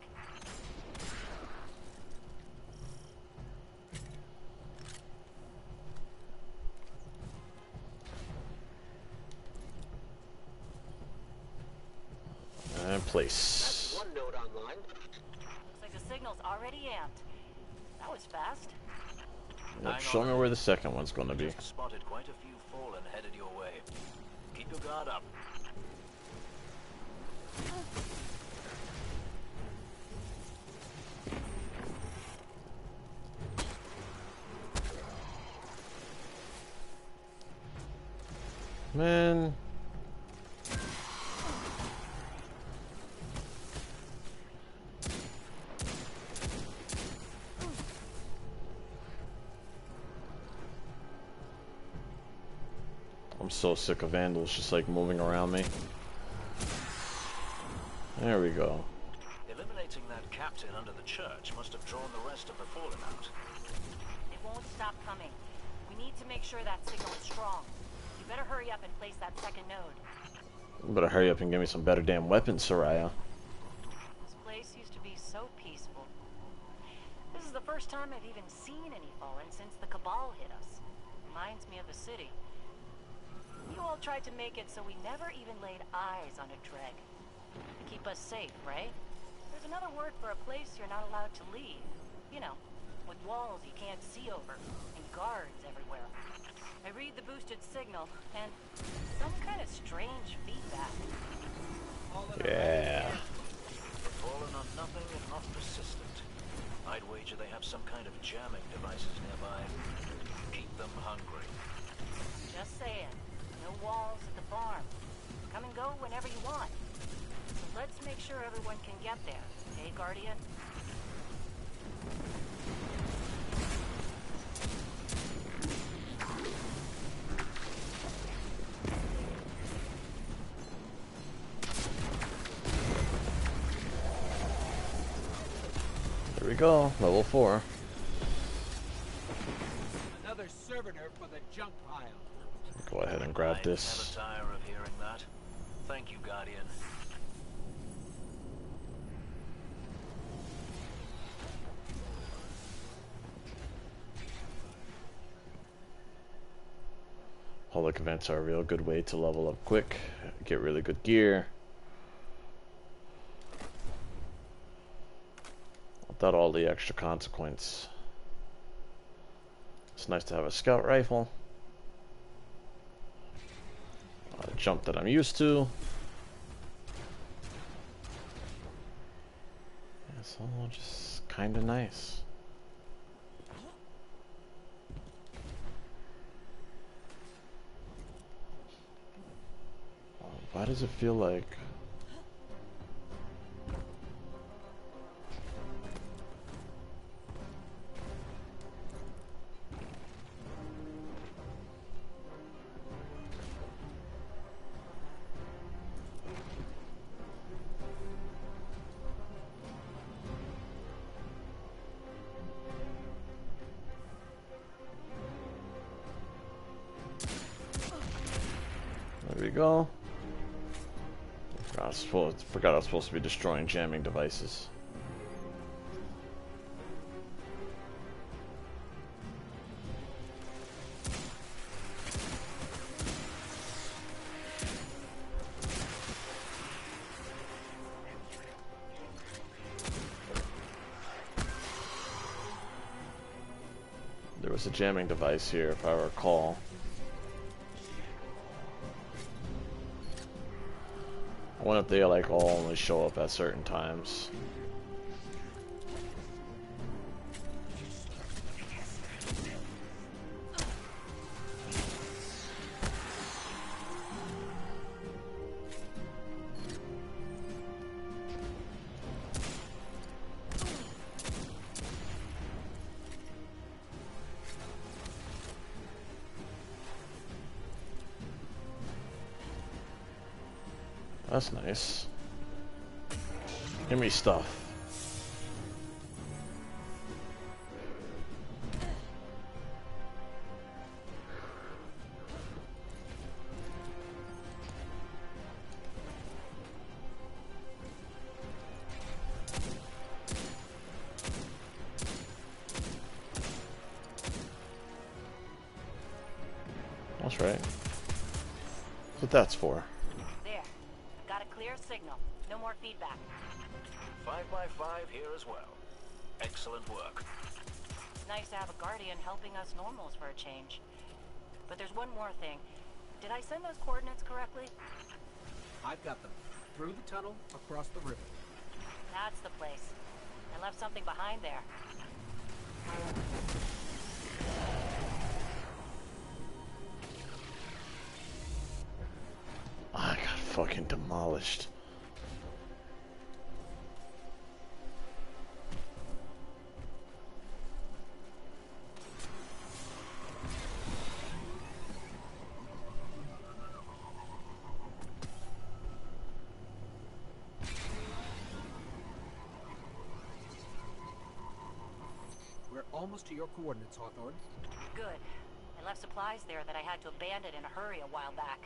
And place. One node online. Looks like the signal's already amped. That was fast. Now show me where the second one's gonna be. Just spotted quite a few fallen headed your way. Keep your guard up. Man. I'm so sick of vandals just like moving around me. There we go. Eliminating that captain under the church must have drawn the rest of the fallen out. It won't stop coming. We need to make sure that signal is strong. You better hurry up and place that second node. You better hurry up and give me some better damn weapons, Soraya. This place used to be so peaceful. This is the first time I've even seen any fallen since the Cabal hit us. Reminds me of the city. You all tried to make it so we never even laid eyes on a Dreg. To keep us safe, right? There's another word for a place you're not allowed to leave. You know, with walls you can't see over, and guards everywhere. I read the boosted signal, and some kind of strange feedback. Yeah. Fallen on nothing if not persistent. I'd wager they have some kind of jamming devices nearby. Keep them hungry. Just saying. No walls at the farm. Come and go whenever you want. So let's make sure everyone can get there. Hey, Guardian? There we go, level 4. Another servitor for the junk pile. Go ahead and grab I this. never tire of hearing that. Thank you, Guardian. Public events are a real good way to level up quick, get really good gear. Without all the extra consequence. It's nice to have a scout rifle. A jump that I'm used to. It's all just kind of nice. Why does it feel like... There we go. Forgot I was supposed to be destroying jamming devices. There's a jamming device here, if I recall. I wonder if they like all only show up at certain times. That's nice. Give me stuff. That's right. That's what that's for. Signal. No more feedback. 5x5 here as well. Excellent work. Nice to have a guardian helping us normals for a change. But there's one more thing. Did I send those coordinates correctly? I've got them. Through the tunnel, across the river. That's the place. I left something behind there. I got fucking demolished. We're almost to your coordinates, Hawthorne. Good. I left supplies there that I had to abandon in a hurry a while back.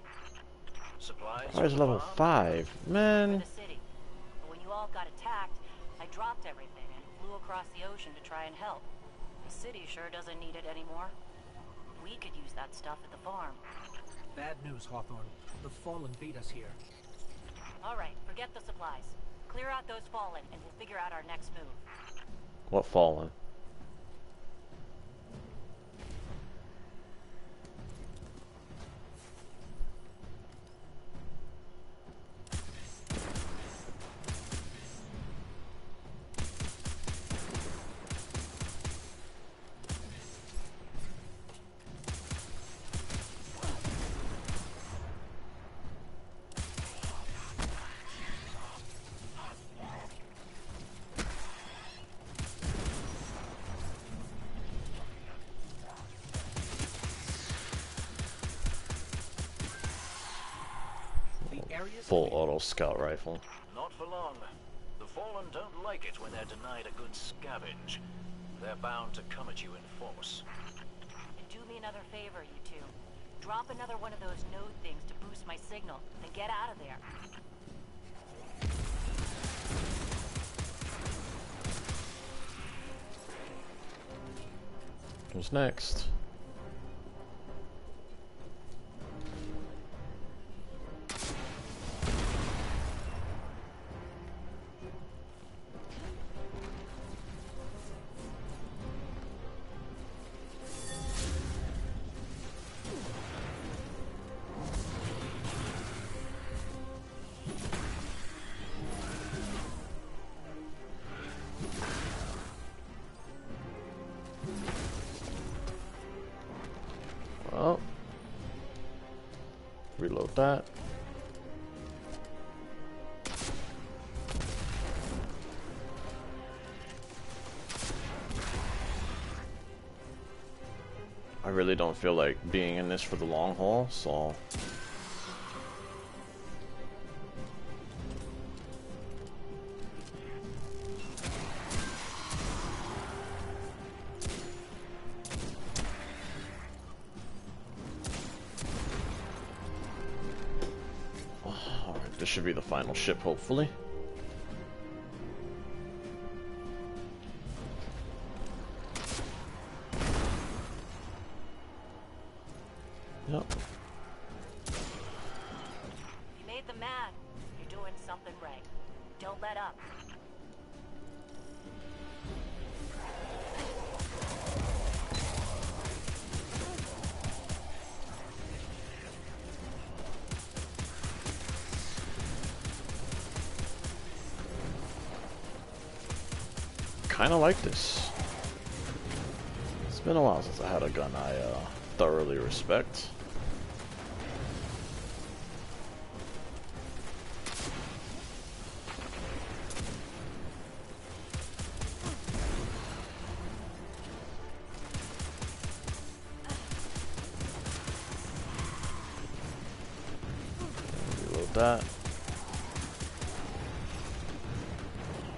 Supplies? Where's level 5? Man. For the city. But when you all got attacked, I dropped everything and flew across the ocean to try and help. The city sure doesn't need it anymore. We could use that stuff at the farm. Bad news, Hawthorne. The Fallen beat us here. All right, forget the supplies. Clear out those Fallen, and we'll figure out our next move. What Fallen? Full auto scout rifle. Not for long. The Fallen don't like it when they're denied a good scavenge. They're bound to come at you in force. And do me another favor, you two. Drop another one of those node things to boost my signal, and get out of there. What's next? Well, reload that. I really don't feel like being in this for the long haul, so this should be the final ship, hopefully. Yep. You made them mad. You're doing something right. Don't let up. kind of like this. It's been a while since I had a gun I thoroughly respect. Reload that.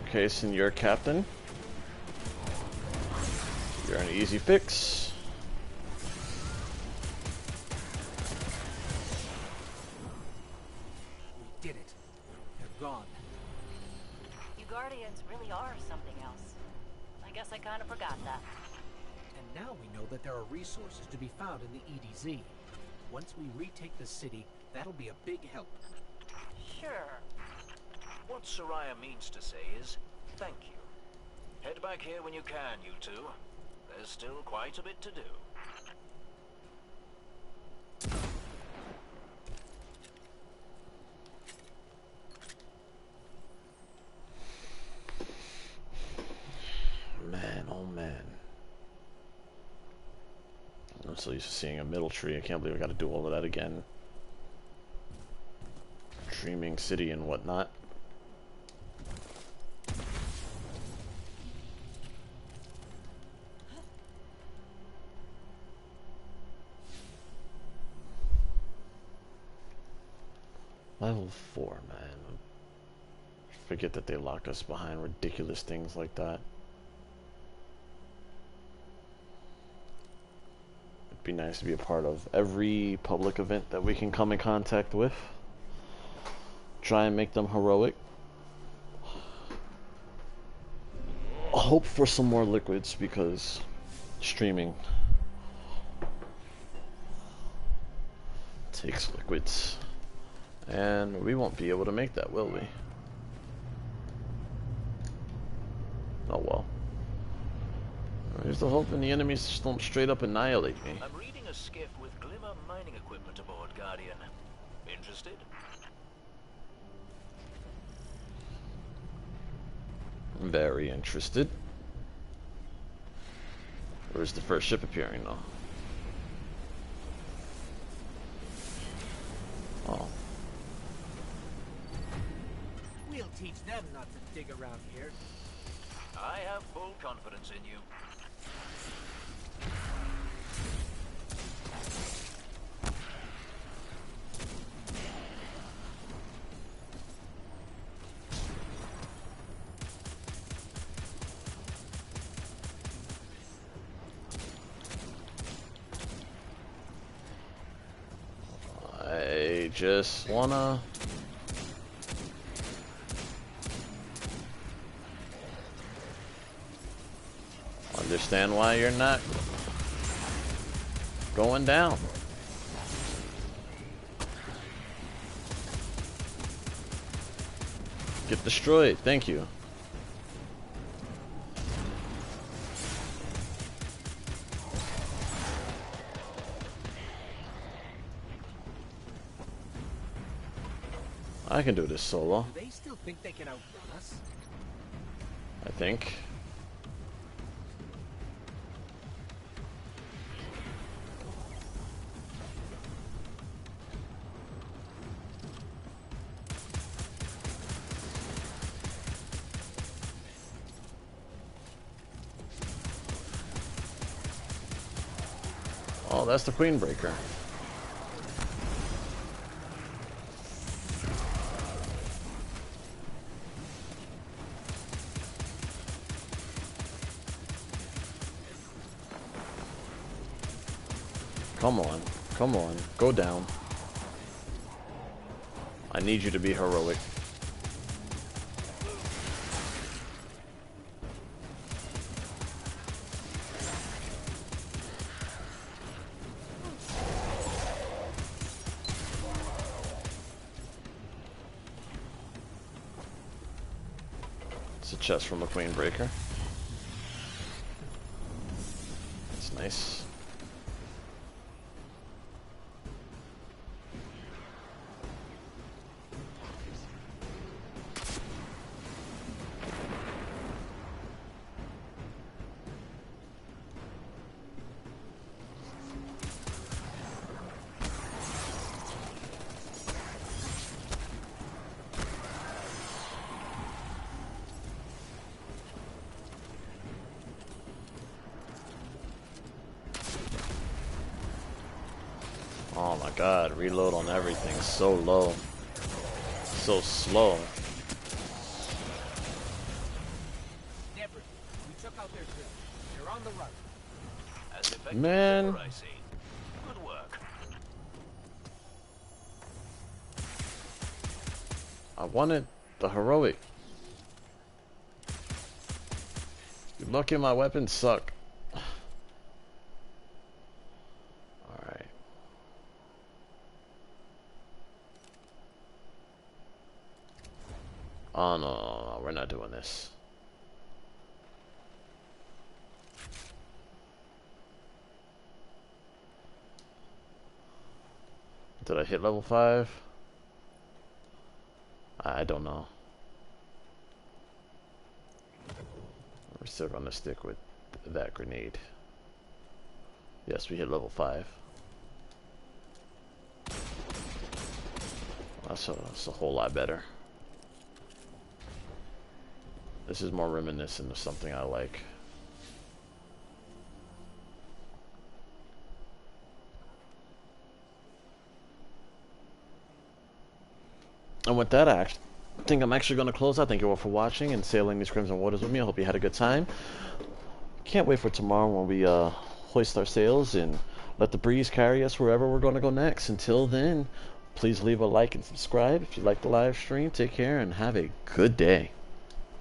Okay, Senor Captain. You're an easy fix. We did it. They're gone. You Guardians really are something else. I guess I kind of forgot that. And now we know that there are resources to be found in the EDZ. Once we retake the city, that'll be a big help. Sure. What Soraya means to say is, thank you. Head back here when you can, you two. There's still quite a bit to do. Man, oh man. I'm so used to seeing a middle tree. I can't believe I got to do all of that again. Dreaming city and whatnot. Level 4, man. Forget that they lock us behind ridiculous things like that. It'd be nice to be a part of every public event that we can come in contact with. Try and make them heroic. Hope for some more liquids because streaming takes liquids. And we won't be able to make that, will we? Oh well. Here's the hope, and the enemies just don't straight up annihilate me. I'm reading a skiff with Glimmer mining equipment aboard, Guardian. Interested? I'm very interested. Where's the first ship appearing though? Oh. We'll teach them not to dig around here. I have full confidence in you. I just wanna understand why you're not going down. Get destroyed, thank you. I can do this solo. Do they still think they can outrun us? I think. Oh, that's the Queen Breaker. Come on, go down. I need you to be heroic. It's a chest from a Queen Breaker. That's nice. god, reload on everything so low. So slow. Never. We took out their drill. They're on the run. As effective Man. as ever, I see. Good work. I wanted the heroic. You're lucky my weapons suck. Alright. Oh no, we're not doing this. Did I hit level 5? I don't know. We're still gonna stick with that grenade. Yes, we hit level 5. That's a whole lot better. This is more reminiscent of something I like. And with that, I think I'm actually going to close out. Thank you all for watching and sailing these crimson waters with me. I hope you had a good time. Can't wait for tomorrow when we hoist our sails and let the breeze carry us wherever we're going to go next. Until then, please leave a like and subscribe if you like the live stream. Take care and have a good day.